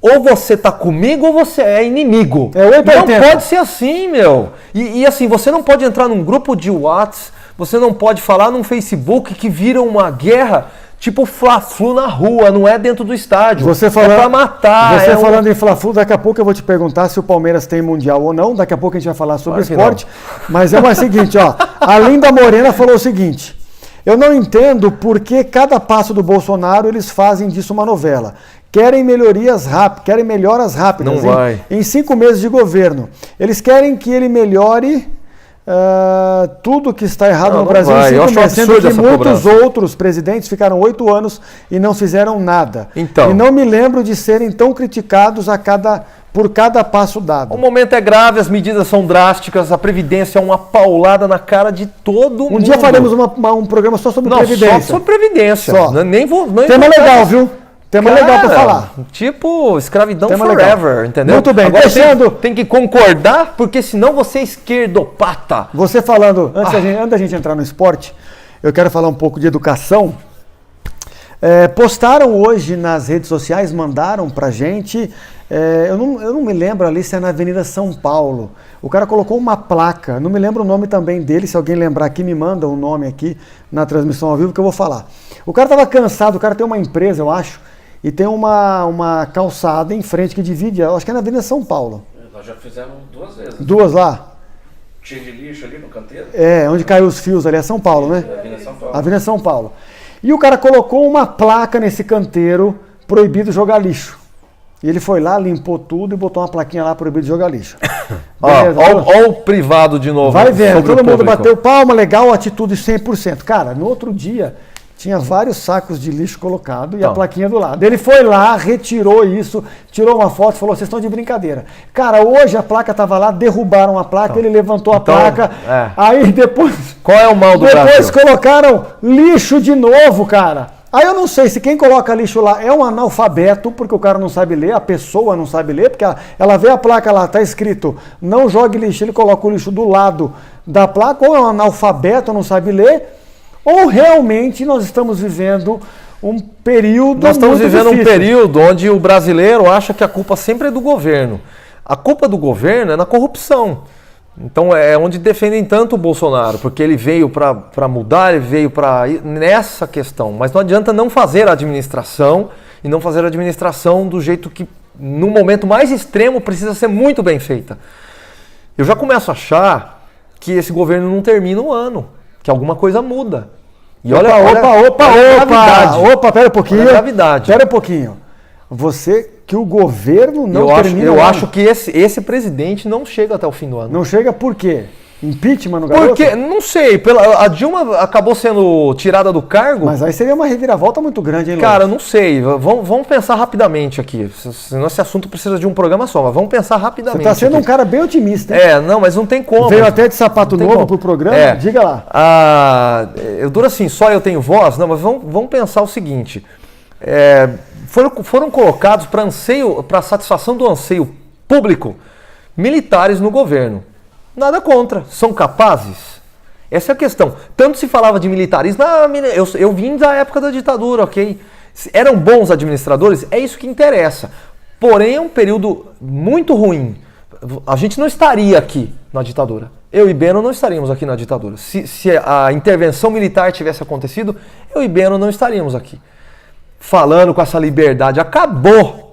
ou você tá comigo ou você é inimigo. Não pode ser assim, meu. E assim, você não pode entrar num grupo de WhatsApp, você não pode falar num Facebook que vira uma guerra tipo Fla-Flu na rua, não é dentro do estádio. É pra matar. Você falando em Fla-Flu, daqui a pouco eu vou te perguntar se o Palmeiras tem Mundial ou não. Daqui a pouco a gente vai falar sobre esporte. Mas é o seguinte, a Linda Morena falou o seguinte: eu não entendo por que cada passo do Bolsonaro eles fazem disso uma novela. Querem melhorias rápidas, querem melhoras rápidas. Não vai. Em 5 meses de governo. Eles querem que ele melhore tudo que está errado no Brasil em 5 meses, sendo que muitos outros presidentes ficaram 8 anos e não fizeram nada. Então. E não me lembro de serem tão criticados por cada passo dado. O momento é grave, as medidas são drásticas, a Previdência é uma paulada na cara de todo mundo. Um dia faremos um programa só sobre Previdência. Só sobre Previdência. Só. Tema legal, viu? Tema legal para falar. Tipo, escravidão tema forever, legal. Entendeu? Muito bem. Agora tem que concordar, porque senão você é esquerdopata. Você falando, antes da gente entrar no esporte, eu quero falar um pouco de educação. Postaram hoje nas redes sociais, mandaram pra gente, eu não me lembro ali se é na Avenida São Paulo. O cara colocou uma placa, não me lembro o nome também dele, se alguém lembrar aqui, me manda o nome aqui na transmissão ao vivo que eu vou falar. O cara estava cansado, o cara tem uma empresa, eu acho, e tem uma calçada em frente que divide, eu acho que é na Avenida São Paulo. Nós já fizemos 2 vezes. 2 lá? Cheio de lixo ali no canteiro. Onde caiu os fios ali, é São Paulo, né? Avenida São Paulo. Avenida São Paulo. E o cara colocou uma placa nesse canteiro, proibido jogar lixo. E ele foi lá, limpou tudo e botou uma plaquinha lá, proibido jogar lixo. Olha o privado de novo. Vai vendo, todo mundo bateu palma, legal, atitude 100%. Cara, no outro dia, tinha vários sacos de lixo colocados e a plaquinha do lado. Ele foi lá, retirou isso, tirou uma foto e falou, vocês estão de brincadeira. Cara, hoje a placa estava lá, derrubaram a placa, ele levantou a placa, aí depois... Qual é o mal do Brasil? Depois colocaram lixo de novo, cara. Aí eu não sei se quem coloca lixo lá é um analfabeto, porque o cara não sabe ler, a pessoa não sabe ler, porque ela vê a placa lá, tá escrito, não jogue lixo, ele coloca o lixo do lado da placa, ou é um analfabeto, não sabe ler, ou realmente nós estamos vivendo um período Nós estamos muito vivendo difícil. um período onde o brasileiro acha que a culpa sempre é do governo. A culpa do governo é na corrupção. Então é onde defendem tanto o Bolsonaro, porque ele veio para mudar, ele veio para nessa questão. Mas não adianta não fazer a administração e não fazer a administração do jeito que, no momento mais extremo, precisa ser muito bem feita. Eu já começo a achar que esse governo não termina o ano, que alguma coisa muda. E Opa, pera um pouquinho. Olha a gravidade. Pera um pouquinho. Você, que o governo não termina eu acho que esse presidente não chega até o fim do ano. Não chega por quê? Impeachment no garoto? Porque, não sei, a Dilma acabou sendo tirada do cargo. Mas aí seria uma reviravolta muito grande, hein, Luiz? Cara, não sei. Vamos pensar rapidamente aqui. Senão esse assunto precisa de um programa só, mas vamos pensar rapidamente. Você está sendo aqui. Um cara bem otimista, hein? Não, mas não tem como. Veio até de sapato novo pro programa? Diga lá. Eu duro assim, só eu tenho voz? Não, mas vamos pensar o seguinte. Foram colocados para satisfação do anseio público militares no governo. Nada contra. São capazes? Essa é a questão. Tanto se falava de militarismo, eu vim da época da ditadura, ok? Eram bons administradores? É isso que interessa. Porém, é um período muito ruim. A gente não estaria aqui na ditadura. Eu e Beno não estaríamos aqui na ditadura. Se a intervenção militar tivesse acontecido, eu e Beno não estaríamos aqui. Falando com essa liberdade. Acabou.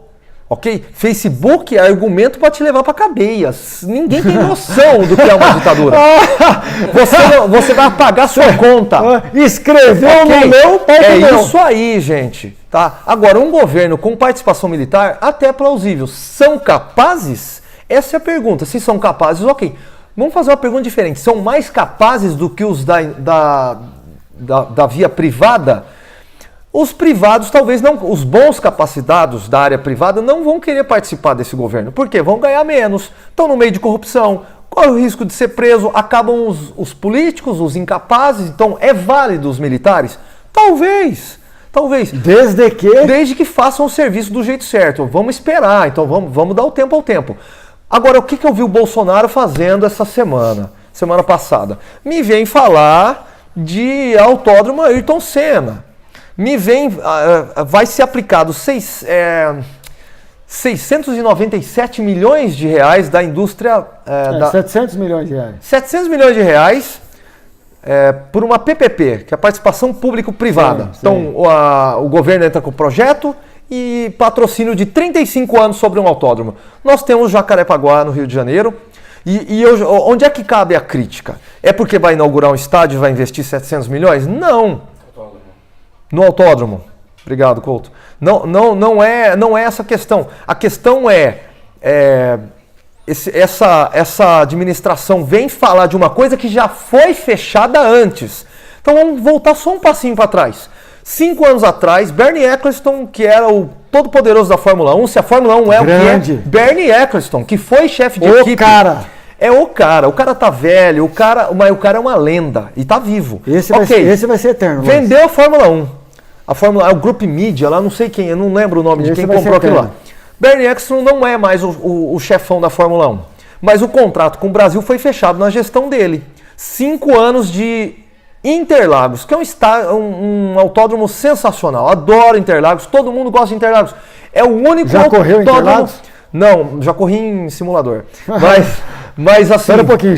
Ok? Facebook é argumento para te levar para cadeia. Ninguém tem noção do que é uma ditadura. Você vai pagar sua conta. Escreveu, okay? Não leu, isso aí, gente. Tá? Agora, um governo com participação militar, até é plausível. São capazes? Essa é a pergunta. Se são capazes, ok. Vamos fazer uma pergunta diferente. São mais capazes do que os da via privada? Os privados, talvez não, os bons capacitados da área privada não vão querer participar desse governo. Por quê? Vão ganhar menos, estão no meio de corrupção, corre o risco de ser preso, acabam os políticos, os incapazes. Então, é válido os militares? Talvez. Desde que façam o serviço do jeito certo. Vamos esperar, então vamos dar o tempo ao tempo. Agora, o que eu vi o Bolsonaro fazendo essa semana passada? Me vem falar de autódromo Ayrton Senna. Vai ser aplicado 697 milhões de reais da indústria... 700 milhões de reais. 700 milhões de reais por uma PPP, que é a participação público-privada. Sim. Então, o governo entra com o projeto e patrocínio de 35 anos sobre um autódromo. Nós temos Jacarepaguá, no Rio de Janeiro. Onde é que cabe a crítica? É porque vai inaugurar um estádio e vai investir 700 milhões? Não. No autódromo. Obrigado, Couto. Não é essa a questão. A questão essa administração vem falar de uma coisa que já foi fechada antes. Então vamos voltar só um passinho para trás. 5 anos atrás, Bernie Ecclestone, que era o todo-poderoso da Fórmula 1, se a Fórmula 1 é grande. O que é, Bernie Ecclestone, que foi chefe de equipe. O cara tá velho, mas o cara é uma lenda e tá vivo. Esse vai ser eterno. Vendeu a Fórmula 1. A Fórmula 1, o Group Media, lá não sei quem, eu não lembro o nome de quem comprou aquilo lá. Bernie Ecclestone não é mais o chefão da Fórmula 1. Mas o contrato com o Brasil foi fechado na gestão dele. 5 anos de Interlagos, que é um autódromo sensacional. Adoro Interlagos, todo mundo gosta de Interlagos. É o único Já correu Interlagos? Não, já corri em simulador. Mas assim... Espera um pouquinho,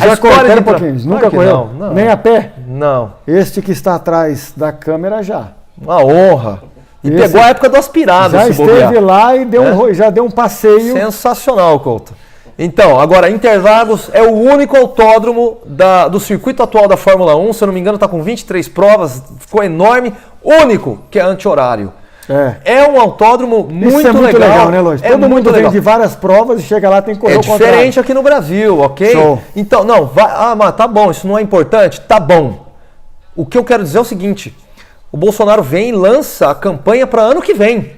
nunca correu? Não. Nem a pé? Não. Este que está atrás da câmera já. Uma honra. E pegou a época do aspirado. Já esteve lá e já deu um passeio. Sensacional, Couto. Então, agora, Interlagos é o único autódromo do circuito atual da Fórmula 1. Se eu não me engano, está com 23 provas. Ficou enorme. Único, que é anti-horário. É um autódromo muito legal. Isso é muito legal, né, Lois? Todo mundo vem de várias provas e chega lá tem que correr o contrário. É diferente aqui no Brasil, ok? Show. Então, mas tá bom, isso não é importante? Tá bom. O que eu quero dizer é o seguinte... O Bolsonaro vem e lança a campanha para ano que vem.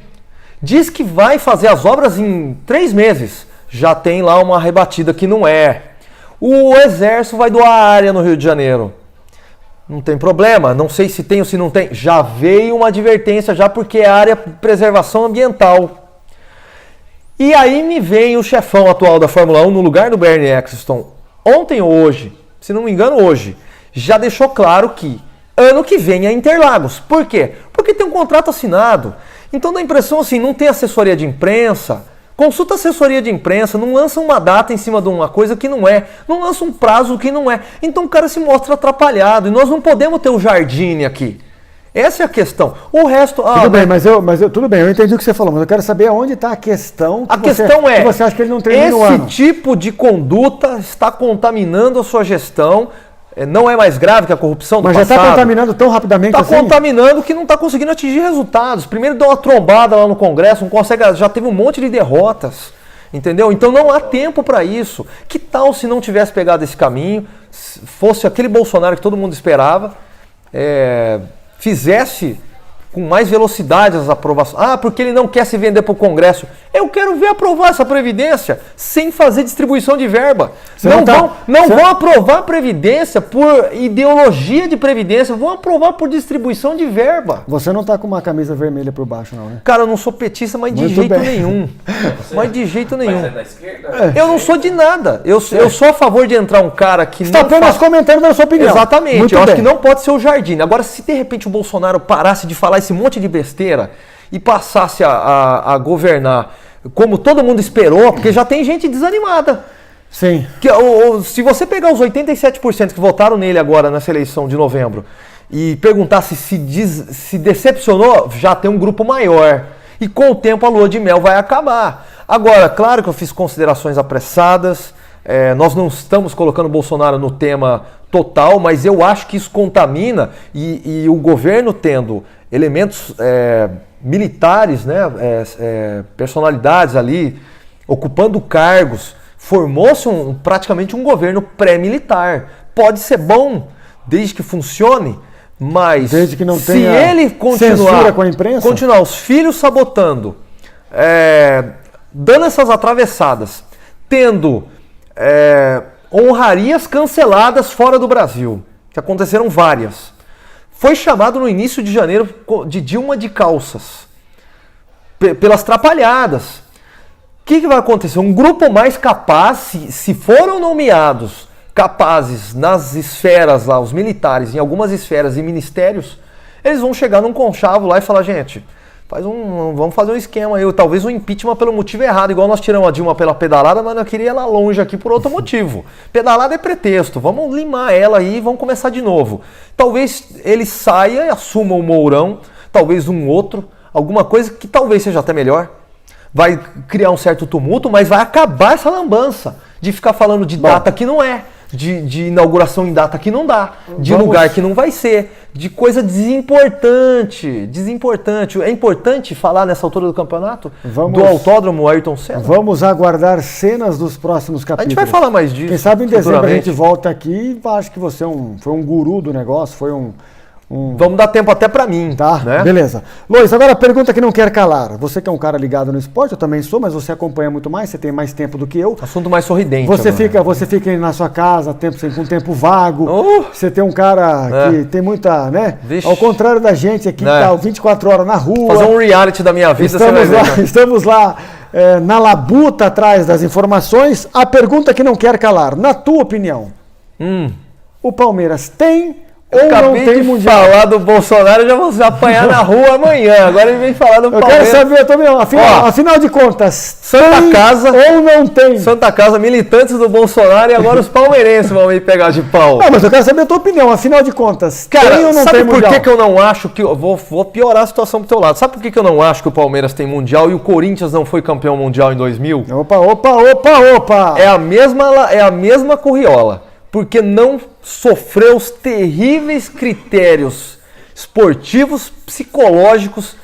Diz que vai fazer as obras em 3 meses. Já tem lá uma rebatida que não é. O Exército vai doar área no Rio de Janeiro. Não tem problema, não sei se tem ou se não tem. Já veio uma advertência já porque é área de preservação ambiental. E aí me vem o chefão atual da Fórmula 1 no lugar do Bernie Ecclestone. Ontem ou hoje, se não me engano hoje, já deixou claro que ano que vem é Interlagos. Por quê? Porque tem um contrato assinado. Então dá a impressão assim, não tem assessoria de imprensa. Consulta a assessoria de imprensa, não lança uma data em cima de uma coisa que não é, não lança um prazo que não é. Então o cara se mostra atrapalhado e nós não podemos ter o Jardine aqui. Essa é a questão. O resto... tudo bem, tudo bem, eu entendi o que você falou, mas eu quero saber onde está a questão que você acha que ele não termina no ano. Esse tipo de conduta está contaminando a sua gestão. Não é mais grave que a corrupção do passado. Mas já está contaminando tão rapidamente assim? Está contaminando que não está conseguindo atingir resultados. Primeiro deu uma trombada lá no Congresso, não consegue, já teve um monte de derrotas. Entendeu? Então não há tempo para isso. Que tal se não tivesse pegado esse caminho, fosse aquele Bolsonaro que todo mundo esperava, fizesse com mais velocidade as aprovações. Porque ele não quer se vender para o Congresso. Eu quero ver aprovar essa Previdência sem fazer distribuição de verba. Não vão aprovar a Previdência por ideologia de Previdência, vão aprovar por distribuição de verba. Você não está com uma camisa vermelha por baixo, não, né? Cara, eu não sou petista, mas de jeito nenhum. Mas de jeito nenhum. Mas é da esquerda? Eu não sou de nada. Eu sou a favor de entrar um cara que não... Você está apenas comentando da sua opinião. Exatamente. Muito eu acho que não pode ser o Jardine. Agora, se de repente o Bolsonaro parasse de falar esse monte de besteira e passasse a governar como todo mundo esperou, porque já tem gente desanimada. Sim. Se você pegar os 87% que votaram nele agora nessa eleição de novembro e perguntar se decepcionou, já tem um grupo maior. E com o tempo a lua de mel vai acabar. Agora, claro que eu fiz considerações apressadas, nós não estamos colocando o Bolsonaro no tema total, mas eu acho que isso contamina e o governo tendo elementos militares, né, personalidades ali, ocupando cargos, formou-se praticamente um governo pré-militar. Pode ser bom, desde que funcione, mas desde que não se tenha ele censura com a imprensa, continuar os filhos sabotando, dando essas atravessadas, tendo honrarias canceladas fora do Brasil, que aconteceram várias. Foi chamado no início de janeiro de Dilma de calças, pelas trapalhadas. O que vai acontecer? Um grupo mais capaz, se foram nomeados capazes nas esferas lá, os militares, em algumas esferas e ministérios, eles vão chegar num conchavo lá e falar, gente, vamos fazer um esquema aí, talvez um impeachment pelo motivo errado, igual nós tiramos a Dilma pela pedalada, mas eu queria ir lá longe aqui por outro motivo. Pedalada é pretexto, vamos limar ela aí e vamos começar de novo. Talvez ele saia e assuma o Mourão, talvez um outro, alguma coisa que talvez seja até melhor. Vai criar um certo tumulto, mas vai acabar essa lambança de ficar falando de data que não é, de inauguração em data que não dá, de lugar que não vai ser, de coisa desimportante. É importante falar nessa altura do campeonato do Autódromo Ayrton Senna? Vamos aguardar cenas dos próximos capítulos. A gente vai falar mais disso. Quem sabe em dezembro a gente volta aqui e acho que você foi um guru do negócio, foi Vamos dar tempo até pra mim. Tá, né? Beleza. Luiz, agora a pergunta que não quer calar. Você que é um cara ligado no esporte, eu também sou, mas você acompanha muito mais, você tem mais tempo do que eu. Assunto mais sorridente. Você fica na sua casa com tempo vago. Você tem um cara que tem muita, né? Vixe. Ao contrário da gente aqui, que tá 24 horas na rua. Fazer um reality da minha vida, Estamos lá na labuta atrás das informações. A pergunta que não quer calar. Na tua opinião, o Palmeiras tem... Ou não tem mundial? Falar do Bolsonaro, já vou apanhar na rua amanhã. Agora ele vem falar do Palmeiras. Eu quero saber também, afinal de contas, Santa Casa ou não tem? Santa Casa, militantes do Bolsonaro e agora os palmeirenses vão me pegar de pau. Não, mas eu quero saber a tua opinião, afinal de contas, cara, tem ou não tem mundial? Sabe por que eu não acho que... Vou piorar a situação pro teu lado. Sabe por que eu não acho que o Palmeiras tem mundial e o Corinthians não foi campeão mundial em 2000? Opa! É a mesma curriola. Porque não sofreu os terríveis critérios esportivos, psicológicos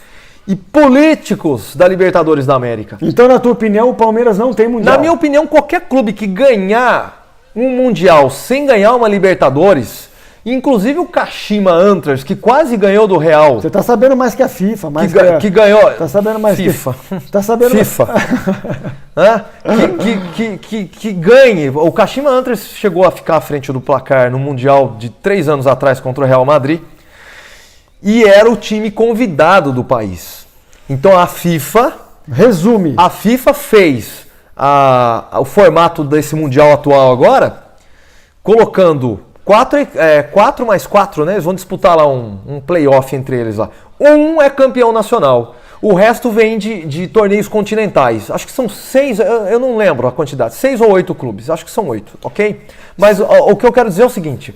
e políticos da Libertadores da América. Então, na tua opinião, o Palmeiras não tem mundial? Na minha opinião, qualquer clube que ganhar um mundial sem ganhar uma Libertadores, Inclusive o Kashima Antlers, que quase ganhou do Real. Você tá sabendo mais que a FIFA. Mais que ganhou... Tá sabendo mais FIFA. Tá sabendo FIFA. que ganhe. O Kashima Antlers chegou a ficar à frente do placar no Mundial de 3 anos atrás contra o Real Madrid. E era o time convidado do país. Então a FIFA... Resume. A FIFA fez o formato desse Mundial atual agora, colocando 4 mais 4, né? Eles vão disputar lá um playoff entre eles lá. Um é campeão nacional. O resto vem de torneios continentais. Acho que são 6, eu não lembro a quantidade. 6 ou 8 clubes, acho que são 8, ok? Mas o que eu quero dizer é o seguinte.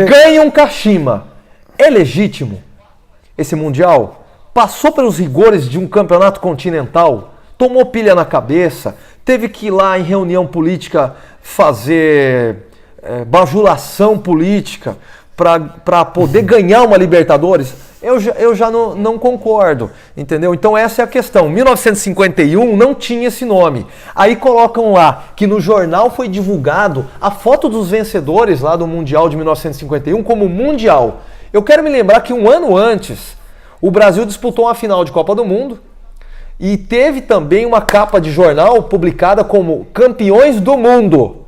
Ganha um Kashima. É legítimo esse Mundial? Passou pelos rigores de um campeonato continental? Tomou pilha na cabeça? Teve que ir lá em reunião política fazer... bajulação política para poder ganhar uma Libertadores, eu já não concordo, entendeu? Então essa é a questão. 1951 não tinha esse nome. Aí colocam lá que no jornal foi divulgado a foto dos vencedores lá do Mundial de 1951 como Mundial. Eu quero me lembrar que um ano antes o Brasil disputou uma final de Copa do Mundo e teve também uma capa de jornal publicada como Campeões do Mundo.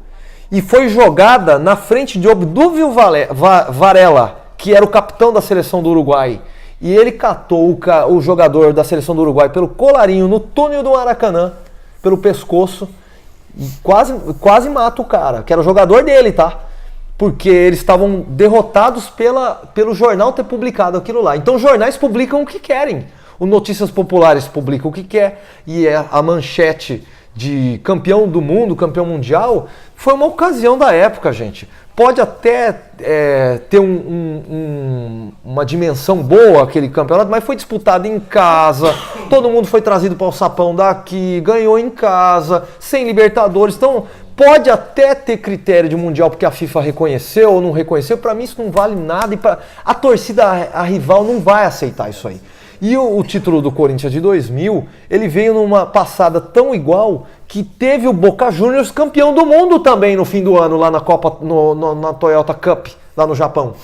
E foi jogada na frente de Obdúlio Varela, que era o capitão da seleção do Uruguai. E ele catou o jogador da seleção do Uruguai pelo colarinho no túnel do Maracanã, pelo pescoço, e quase mata o cara, que era o jogador dele, tá? Porque eles estavam derrotados pelo jornal ter publicado aquilo lá. Então os jornais publicam o que querem. O Notícias Populares publica o que quer, e a manchete de campeão do mundo, campeão mundial, foi uma ocasião da época, gente. Pode até ter uma dimensão boa aquele campeonato, mas foi disputado em casa, todo mundo foi trazido para o sapão daqui, ganhou em casa, sem Libertadores. Então, pode até ter critério de mundial porque a FIFA reconheceu ou não reconheceu. Para mim isso não vale nada e a torcida, a rival, não vai aceitar isso aí. E o título do Corinthians de 2000, ele veio numa passada tão igual que teve o Boca Juniors campeão do mundo também no fim do ano, lá na Copa, na Toyota Cup, lá no Japão.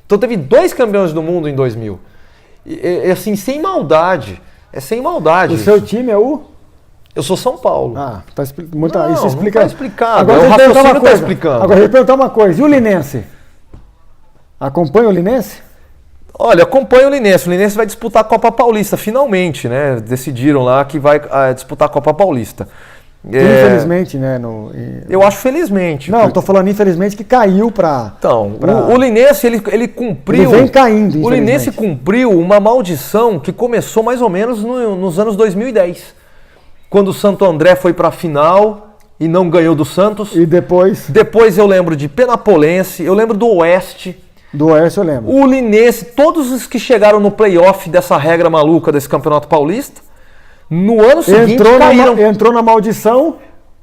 Então teve 2 campeões do mundo em 2000. E assim, sem maldade. É sem maldade. O seu time é o? Eu sou São Paulo. Ah, isso explica. Não tá explicado. Agora, o raciocínio tá explicando. Agora, eu vou perguntar uma coisa. E o Linense? Acompanha o Linense? Olha, acompanha o Linense. O Linense vai disputar a Copa Paulista, finalmente, né? Decidiram lá que vai disputar a Copa Paulista. Infelizmente, né? Eu acho felizmente. Não, estou falando infelizmente que caiu para... Então, o Linense, ele cumpriu... Ele vem caindo, o Linense cumpriu uma maldição que começou mais ou menos nos anos 2010. Quando o Santo André foi para a final e não ganhou do Santos. E depois? Depois eu lembro de Penapolense, eu lembro do Oeste. Do Oeste eu lembro. O Linense, todos os que chegaram no playoff dessa regra maluca desse Campeonato Paulista, no ano seguinte caíram. Entrou na maldição,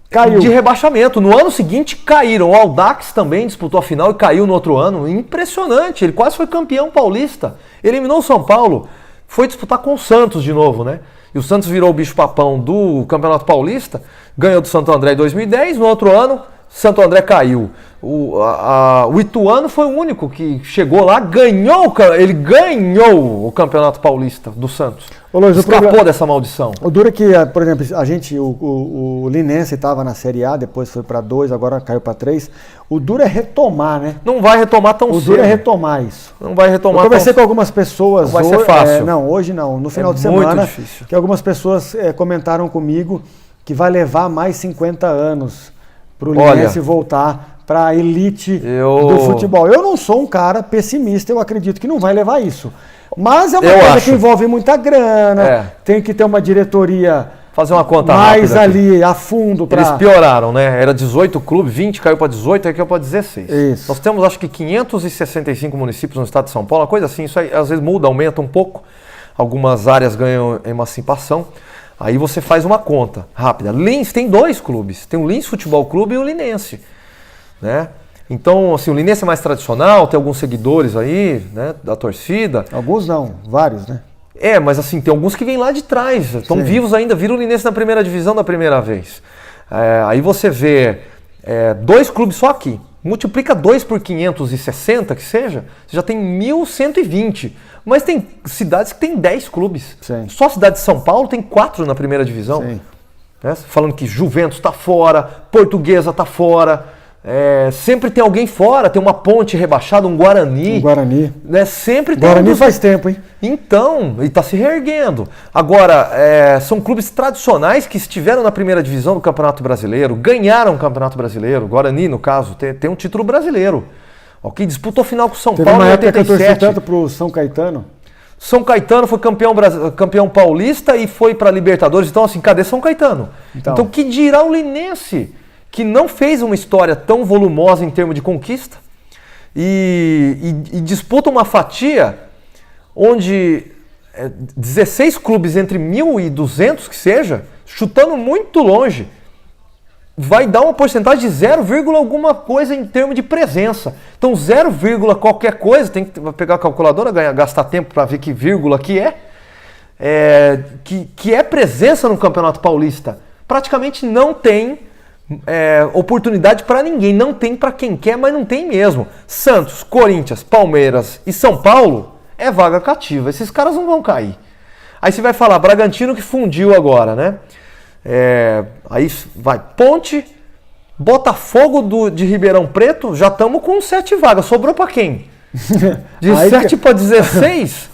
caiu. De rebaixamento. No ano seguinte caíram. O Audax também disputou a final e caiu no outro ano. Impressionante, ele quase foi campeão paulista. Eliminou o São Paulo, foi disputar com o Santos de novo, né? E o Santos virou o bicho-papão do Campeonato Paulista, ganhou do Santo André em 2010, no outro ano, Santo André caiu. O Ituano foi o único que chegou lá, ele ganhou o Campeonato Paulista do Santos. Ô, Luiz, escapou dessa maldição. O duro é que, por exemplo, o Linense estava na Série A, depois foi para 2, agora caiu para 3. O duro é retomar, né? Não vai retomar tão cedo. O duro é retomar isso. Não vai retomar. Eu conversei com algumas pessoas. Não vai ser fácil. Hoje não. No final de semana, muito difícil. Que algumas pessoas comentaram comigo que vai levar mais 50 anos para o Linense voltar para a elite do futebol. Eu não sou um cara pessimista, eu acredito que não vai levar isso. Mas é uma coisa que envolve muita grana, tem que ter uma diretoria fazer uma conta mais ali a fundo. Eles pioraram, né? Era 18 clubes, 20 caiu para 18, aí caiu para 16. Isso. Nós temos acho que 565 municípios no estado de São Paulo, uma coisa assim, isso aí às vezes muda, aumenta um pouco. Algumas áreas ganham emancipação. Aí você faz uma conta rápida. Lins tem 2 clubes, tem o Lins Futebol Clube e o Linense, né? Então, assim, o Linense é mais tradicional, tem alguns seguidores aí, né, da torcida. Alguns não, vários, né? Mas assim, tem alguns que vêm lá de trás, estão vivos ainda, viram o Linense na primeira divisão da primeira vez. Aí você vê 2 clubes só aqui, multiplica 2 por 560, que seja, você já tem 1.120. Mas tem cidades que tem 10 clubes. Sim. Só a cidade de São Paulo tem 4 na primeira divisão. Sim. Falando que Juventus está fora, Portuguesa está fora, sempre tem alguém fora, tem uma Ponte rebaixada, um Guarani. Né? Sempre tem Guarani faz tempo, hein? Então, e está se reerguendo. Agora, são clubes tradicionais que estiveram na primeira divisão do Campeonato Brasileiro, ganharam o Campeonato Brasileiro, Guarani no caso, tem um título brasileiro. Ok, disputou final com o São Paulo em 87. Teve uma época que eu torci tanto pro São Caetano. São Caetano foi campeão paulista e foi para Libertadores. Então, assim, cadê São Caetano? Então, que dirá o Linense, que não fez uma história tão volumosa em termos de conquista e disputa uma fatia onde 16 clubes entre 1.200 que seja, chutando muito longe, vai dar uma porcentagem de 0, alguma coisa em termos de presença. Então 0, qualquer coisa, tem que pegar a calculadora, gastar tempo para ver que vírgula que é presença no Campeonato Paulista. Praticamente não tem oportunidade para ninguém, não tem para quem quer, mas não tem mesmo. Santos, Corinthians, Palmeiras e São Paulo é vaga cativa, esses caras não vão cair. Aí você vai falar, Bragantino que fundiu agora, né? Aí vai Ponte, Botafogo de Ribeirão Preto, já estamos com 7 vagas. Sobrou para quem? De 7 para 16,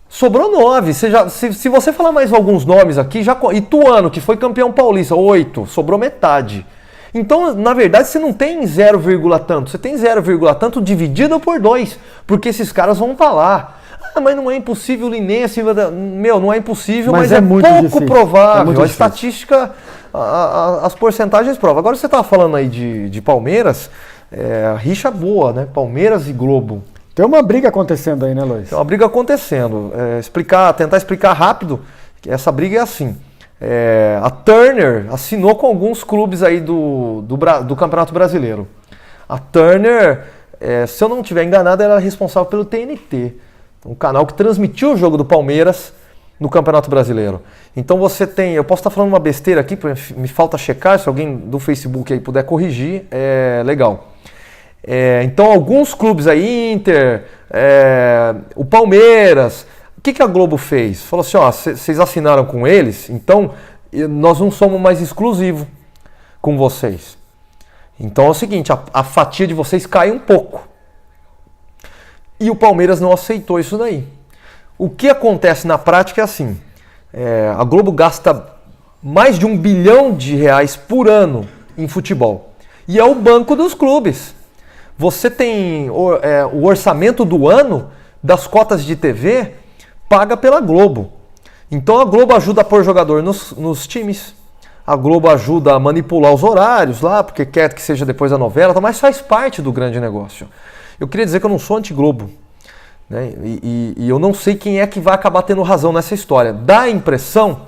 sobrou 9. Se você falar mais alguns nomes aqui, Ituano, que foi campeão paulista, 8, sobrou metade. Então, na verdade, você não tem 0, tanto, você tem 0, tanto dividido por 2, porque esses caras vão estar lá. Mas não é impossível o Linense, não é impossível, mas é pouco difícil. Provável. A estatística, as porcentagens provam. Agora você estava falando aí de Palmeiras, rixa boa, né? Palmeiras e Globo. Tem uma briga acontecendo aí, né, Luiz? Tem uma briga acontecendo. Tentar explicar rápido, que essa briga é assim. A Turner assinou com alguns clubes aí do Campeonato Brasileiro. A Turner, se eu não estiver enganado, ela é responsável pelo TNT. Um canal que transmitiu o jogo do Palmeiras no Campeonato Brasileiro. Então você tem, eu posso estar falando uma besteira aqui, me falta checar, se alguém do Facebook aí puder corrigir, legal. Então alguns clubes aí, Inter, o Palmeiras, o que a Globo fez? Falou assim, vocês assinaram com eles, então nós não somos mais exclusivos com vocês. Então é o seguinte, a fatia de vocês cai um pouco. E o Palmeiras não aceitou isso daí. O que acontece na prática é assim, a Globo gasta mais de R$1 bilhão por ano em futebol. E é o banco dos clubes. Você tem o orçamento do ano das cotas de TV paga pela Globo. Então a Globo ajuda a pôr jogador nos times. A Globo ajuda a manipular os horários lá, porque quer que seja depois da novela, mas faz parte do grande negócio. Eu queria dizer que eu não sou anti-Globo, né? E eu não sei quem é que vai acabar tendo razão nessa história. Dá a impressão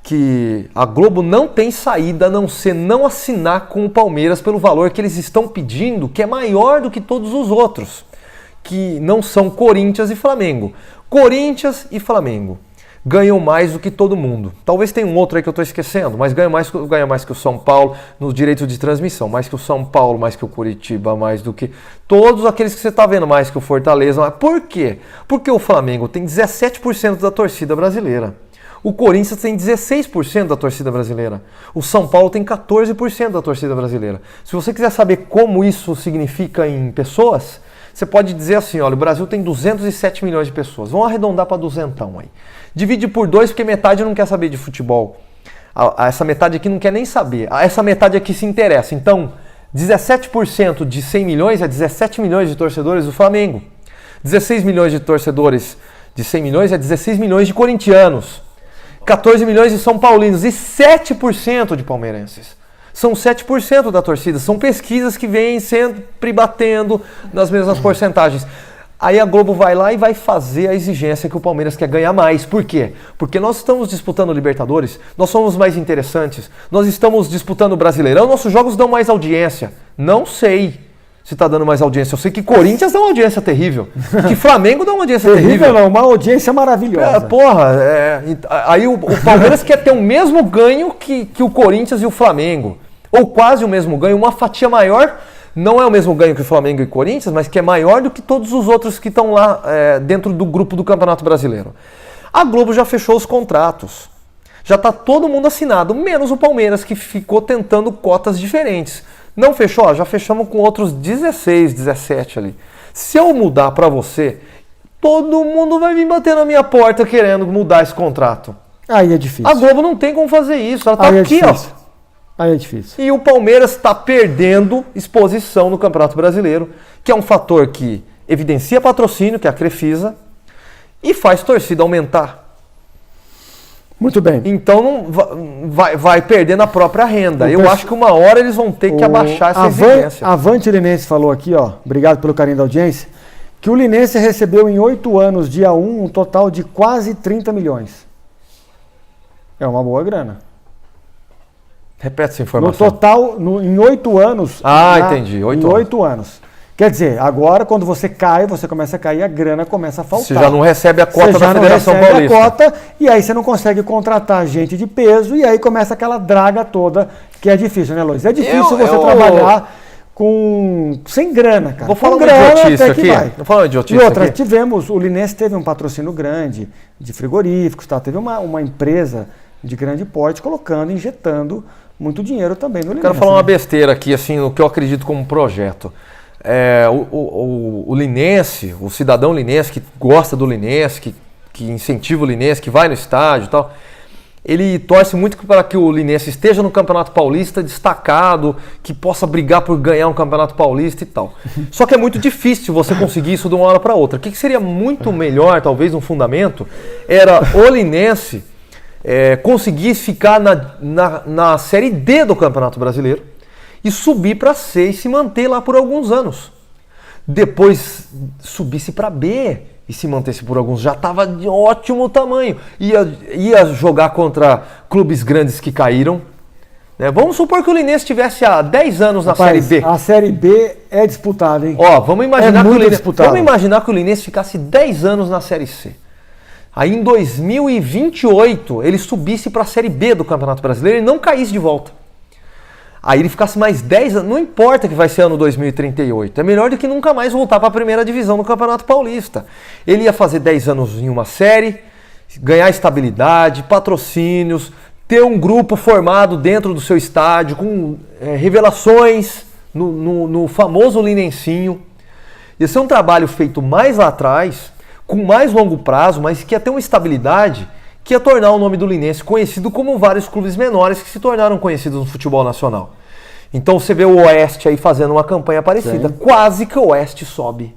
que a Globo não tem saída a não ser não assinar com o Palmeiras pelo valor que eles estão pedindo, que é maior do que todos os outros, que não são Corinthians e Flamengo. Corinthians e Flamengo ganham mais do que todo mundo. Talvez tenha um outro aí que eu estou esquecendo, mas ganha mais que o São Paulo nos direitos de transmissão, mais que o São Paulo, mais que o Curitiba, mais do que todos aqueles que você está vendo, mais que o Fortaleza. Por quê? Porque o Flamengo tem 17% da torcida brasileira. O Corinthians tem 16% da torcida brasileira. O São Paulo tem 14% da torcida brasileira. Se você quiser saber como isso significa em pessoas, você pode dizer assim, olha, o Brasil tem 207 milhões de pessoas. Vamos arredondar para 200 aí. Divide por 2 porque metade não quer saber de futebol. Essa metade aqui não quer nem saber. Essa metade aqui se interessa. Então, 17% de 100 milhões é 17 milhões de torcedores do Flamengo. 16 milhões de torcedores de 100 milhões é 16 milhões de corintianos. 14 milhões de São Paulinos e 7% de palmeirenses. São 7% da torcida. São pesquisas que vêm sempre batendo nas mesmas porcentagens. Aí a Globo vai lá e vai fazer a exigência que o Palmeiras quer ganhar mais. Por quê? Porque nós estamos disputando o Libertadores, nós somos mais interessantes, nós estamos disputando o Brasileirão, nossos jogos dão mais audiência. Não sei se está dando mais audiência. Eu sei que Corinthians dá uma audiência terrível, que Flamengo dá uma audiência terrível. Não, uma audiência maravilhosa. Aí o Palmeiras quer ter o mesmo ganho que o Corinthians e o Flamengo. Ou quase o mesmo ganho, uma fatia maior Não é o mesmo ganho que o Flamengo e o Corinthians, mas que é maior do que todos os outros que estão lá dentro do grupo do Campeonato Brasileiro. A Globo já fechou os contratos. Já está todo mundo assinado, menos o Palmeiras, que ficou tentando cotas diferentes. Não fechou? Já fechamos com outros 16, 17 ali. Se eu mudar para você, todo mundo vai vir bater na minha porta querendo mudar esse contrato. Aí é difícil. A Globo não tem como fazer isso. Ela está aqui, ó. Aí é difícil. E o Palmeiras está perdendo exposição no Campeonato Brasileiro, que é um fator que evidencia patrocínio, que é a Crefisa, e faz torcida aumentar. Muito bem. Então vai perder na própria renda. Eu acho que uma hora eles vão ter que abaixar essa exigência. Avante Linense falou aqui, ó, obrigado pelo carinho da audiência, que o Linense recebeu em 8 anos, dia 1, um total de quase 30 milhões. É uma boa grana. Repete essa informação. No total, em 8 anos. Entendi. 8 anos. Quer dizer, agora quando você cai, você começa a cair, a grana começa a faltar. Você já não recebe a cota da Federação Paulista. Você já não recebe a cota, e aí você não consegue contratar gente de peso, e aí começa aquela draga toda, que é difícil, né, Luiz? É difícil você trabalhar sem grana, cara. Vou falar uma idiotice aqui. Vou falar uma idiotice e outra, o Linense teve um patrocínio grande de frigoríficos, tá? Teve uma empresa de grande porte injetando muito dinheiro também no Linense. Quero falar uma besteira aqui, assim, no que eu acredito como projeto. O Linense, o cidadão linense que gosta do Linense, que incentiva o Linense, que vai no estádio e tal, ele torce muito para que o Linense esteja no Campeonato Paulista destacado, que possa brigar por ganhar um Campeonato Paulista e tal. Só que é muito difícil você conseguir isso de uma hora para outra. O que seria muito melhor, talvez um fundamento, era o Linense conseguisse ficar na Série D do Campeonato Brasileiro e subir para C e se manter lá por alguns anos. Depois subisse para B e se mantesse por alguns, já estava de ótimo tamanho. Ia jogar contra clubes grandes que caíram. Né? Vamos supor que o Linense estivesse há 10 anos na Série B. A Série B é disputada, hein? Vamos imaginar que o Linense ficasse 10 anos na Série C. Aí em 2028 ele subisse para a Série B do Campeonato Brasileiro e não caísse de volta. Aí ele ficasse mais 10 anos, não importa que vai ser ano 2038, é melhor do que nunca mais voltar para a primeira divisão do Campeonato Paulista. Ele ia fazer 10 anos em uma série, ganhar estabilidade, patrocínios, ter um grupo formado dentro do seu estádio, com revelações no famoso Linensinho. Ia ser um trabalho feito mais lá atrás, com mais longo prazo, mas que ia ter uma estabilidade que ia tornar o nome do Linense conhecido como vários clubes menores que se tornaram conhecidos no futebol nacional. Então você vê o Oeste aí fazendo uma campanha parecida. Sim. Quase que o Oeste sobe.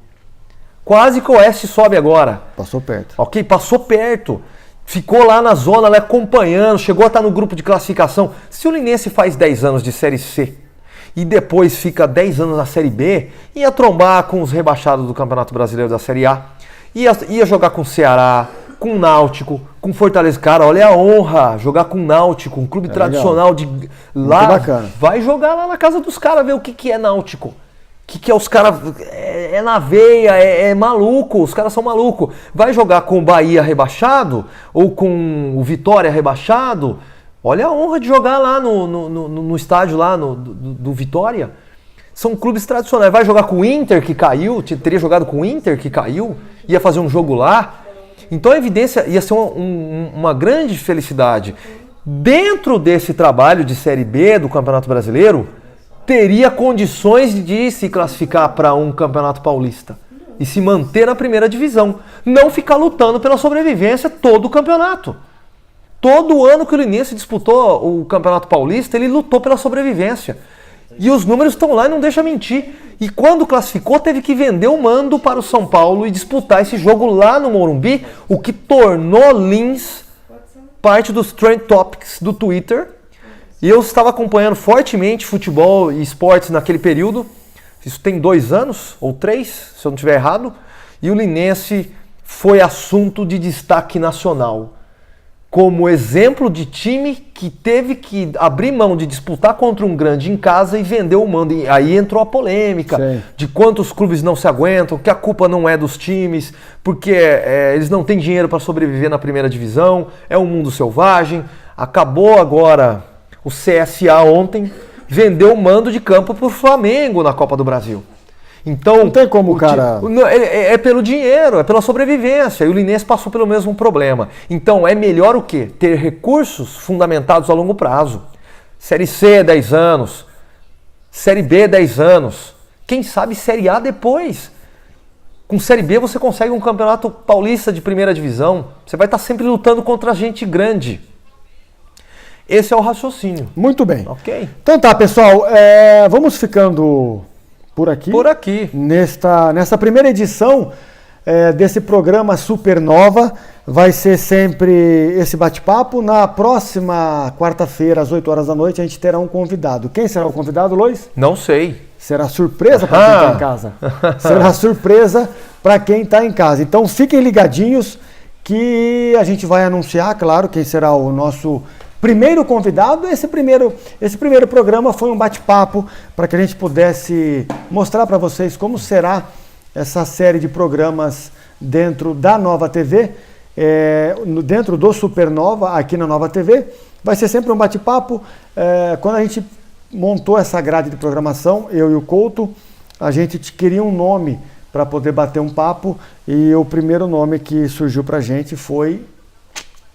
Quase que o Oeste sobe agora. Passou perto. Ok, passou perto. Ficou lá na zona, lá acompanhando, chegou a estar no grupo de classificação. Se o Linense faz 10 anos de Série C e depois fica 10 anos na Série B, ia trombar com os rebaixados do Campeonato Brasileiro da Série A. Ia jogar com o Ceará, com o Náutico, com Fortaleza. Cara, olha a honra, jogar com o Náutico, um clube tradicional de lá. Muito bacana. Vai jogar lá na casa dos caras, ver o que é Náutico. O que é os caras... É na veia, é maluco, os caras são malucos. Vai jogar com o Bahia rebaixado ou com o Vitória rebaixado. Olha a honra de jogar lá no estádio lá do Vitória. São clubes tradicionais. Vai jogar com o Inter, que caiu, teria jogado com o Inter, que caiu, ia fazer um jogo lá. Então a evidência ia ser uma grande felicidade. Dentro desse trabalho de Série B do Campeonato Brasileiro, teria condições de se classificar para um Campeonato Paulista e se manter na primeira divisão. Não ficar lutando pela sobrevivência todo o campeonato. Todo ano que o Linense disputou o Campeonato Paulista, ele lutou pela sobrevivência. E os números estão lá e não deixa mentir. E quando classificou, teve que vender o mando para o São Paulo e disputar esse jogo lá no Morumbi, o que tornou Lins parte dos Trend Topics do Twitter. E eu estava acompanhando fortemente futebol e esportes naquele período. Isso tem 2 anos, ou 3, se eu não estiver errado. E o Linense foi assunto de destaque nacional. Como exemplo de time que teve que abrir mão de disputar contra um grande em casa e vender o mando. E aí entrou a polêmica. Sim. De quantos clubes não se aguentam, que a culpa não é dos times, porque eles não têm dinheiro para sobreviver na primeira divisão, é um mundo selvagem. Acabou agora o CSA ontem, vendeu o mando de campo para o Flamengo na Copa do Brasil. Então, não tem como o cara... É pelo dinheiro, é pela sobrevivência. E o Linense passou pelo mesmo problema. Então, é melhor o quê? Ter recursos fundamentados a longo prazo. Série C, 10 anos. Série B, 10 anos. Quem sabe Série A depois. Com Série B você consegue um campeonato paulista de primeira divisão. Você vai estar sempre lutando contra gente grande. Esse é o raciocínio. Muito bem. Ok. Então tá, pessoal. Vamos ficando... Por aqui. Nessa primeira edição desse programa Supernova. Vai ser sempre esse bate-papo. Na próxima quarta-feira, às 8 horas da noite, a gente terá um convidado. Quem será o convidado, Lois? Não sei. Será surpresa para quem está em casa. Será surpresa para quem está em casa. Então fiquem ligadinhos que a gente vai anunciar, claro, quem será o nosso primeiro convidado. Esse primeiro programa foi um bate-papo para que a gente pudesse mostrar para vocês como será essa série de programas dentro da Nova TV, dentro do Supernova, aqui na Nova TV. Vai ser sempre um bate-papo. Quando a gente montou essa grade de programação, eu e o Couto, a gente queria um nome para poder bater um papo e o primeiro nome que surgiu para a gente foi...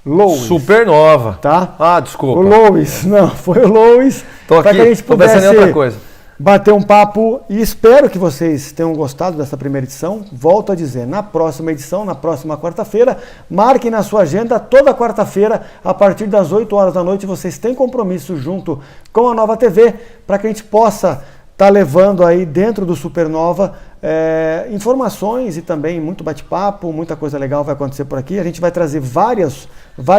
Lois. Supernova. Tá? Ah, desculpa. O Lois. Não, foi o Lois. Para que a gente pudesse outra coisa. Bater um papo e espero que vocês tenham gostado dessa primeira edição. Volto a dizer, na próxima edição, na próxima quarta-feira, marquem na sua agenda, toda quarta-feira, a partir das 8 horas da noite, vocês têm compromisso junto com a Nova TV, para que a gente possa estar levando aí dentro do Supernova informações e também muito bate-papo, muita coisa legal vai acontecer por aqui. A gente vai trazer vários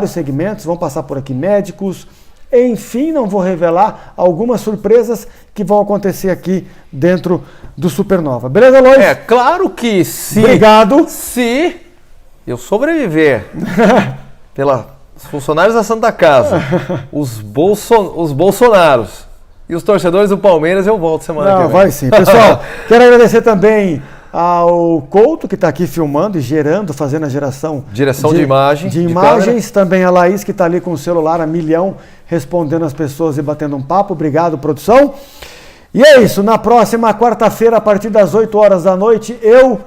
segmentos, vão passar por aqui médicos, enfim, não vou revelar algumas surpresas que vão acontecer aqui dentro do Supernova. Beleza, Lois? Claro que sim. Obrigado. Se eu sobreviver pelos funcionários da Santa Casa, os Bolsonaros e os torcedores do Palmeiras, eu volto semana que vem. Vai sim. Pessoal, quero agradecer também ao Couto, que está aqui filmando e gerando, fazendo a direção de imagem. De imagens. Também a Laís, que está ali com o celular a milhão, respondendo as pessoas e batendo um papo. Obrigado, produção. E é isso. Na próxima quarta-feira, a partir das 8 horas da noite, eu,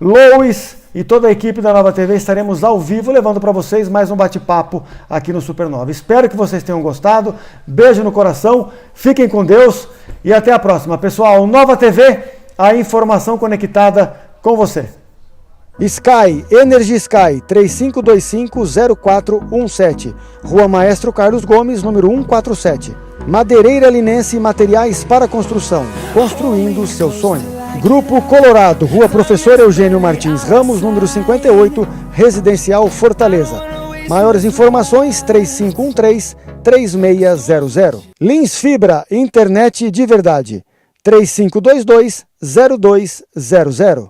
Lois e toda a equipe da Nova TV estaremos ao vivo levando para vocês mais um bate-papo aqui no Supernova. Espero que vocês tenham gostado. Beijo no coração. Fiquem com Deus e até a próxima. Pessoal, Nova TV, a informação conectada com você. Sky, Energy Sky, 3525-0417, Rua Maestro Carlos Gomes, número 147. Madeireira Linense e Materiais para Construção, construindo o seu sonho. Grupo Colorado, Rua Professor Eugênio Martins Ramos, número 58, Residencial Fortaleza. Maiores informações, 3513-3600. Lins Fibra, internet de verdade, 3522-0200.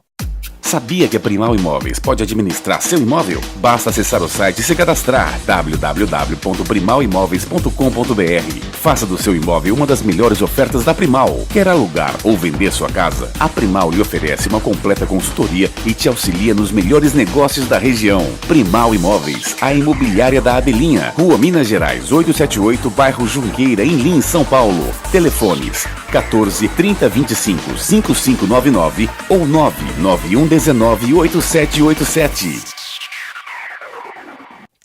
Sabia que a Primal Imóveis pode administrar seu imóvel? Basta acessar o site e se cadastrar www.primalimóveis.com.br. Faça do seu imóvel uma das melhores ofertas da Primal. Quer alugar ou vender sua casa? A Primal lhe oferece uma completa consultoria e te auxilia nos melhores negócios da região. Primal Imóveis, a imobiliária da Abelhinha, Rua Minas Gerais 878, bairro Junqueira, em Lins, São Paulo. Telefones 14 30 25 5599 ou 991 198787.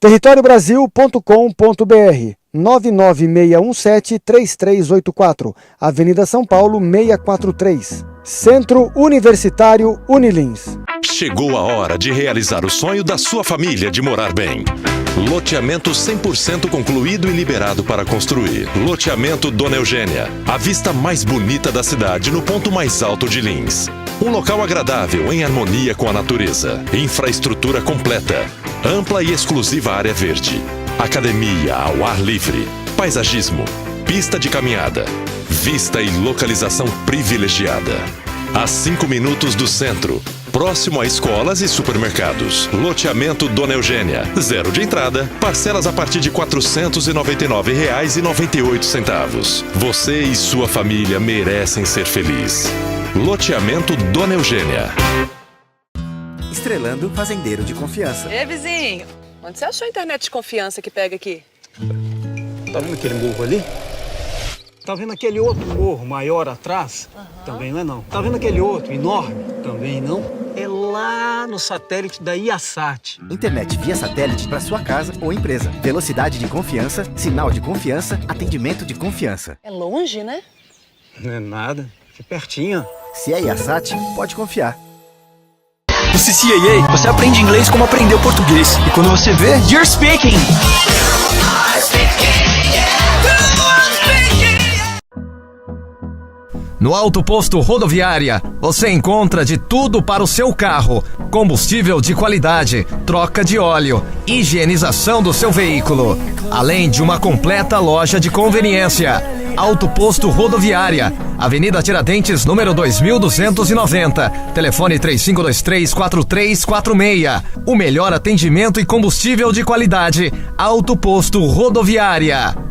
territoriobrasil.com.br 99617-3384, Avenida São Paulo 643. Centro Universitário Unilins. Chegou a hora de realizar o sonho da sua família de morar bem. Loteamento 100% concluído e liberado para construir. Loteamento Dona Eugênia, a vista mais bonita da cidade no ponto mais alto de Lins. Um local agradável em harmonia com a natureza. Infraestrutura completa. Ampla e exclusiva área verde. Academia ao ar livre. Paisagismo. Pista de caminhada. Vista e localização privilegiada. A 5 minutos do centro. Próximo a escolas e supermercados. Loteamento Dona Eugênia. Zero de entrada. Parcelas a partir de R$ 499,98. Você e sua família merecem ser felizes. Loteamento Dona Eugênia. Estrelando Fazendeiro de Confiança. Ei, vizinho, onde você achou a internet de confiança que pega aqui? Tá vendo aquele morro ali? Tá vendo aquele outro morro maior atrás? Também não é não. Tá vendo aquele outro enorme? Também não. É lá no satélite da Iasat. Internet via satélite para sua casa ou empresa. Velocidade de confiança, sinal de confiança, atendimento de confiança. É longe, né? Não é nada. Aqui pertinho. Se é Iasat, pode confiar. No CCAA, você aprende inglês como aprendeu português. E quando você vê, you're speaking! No Auto Posto Rodoviária, você encontra de tudo para o seu carro: combustível de qualidade, troca de óleo, higienização do seu veículo, além de uma completa loja de conveniência. Auto Posto Rodoviária, Avenida Tiradentes, número 2290, telefone 3523-4346. O melhor atendimento e combustível de qualidade. Auto Posto Rodoviária.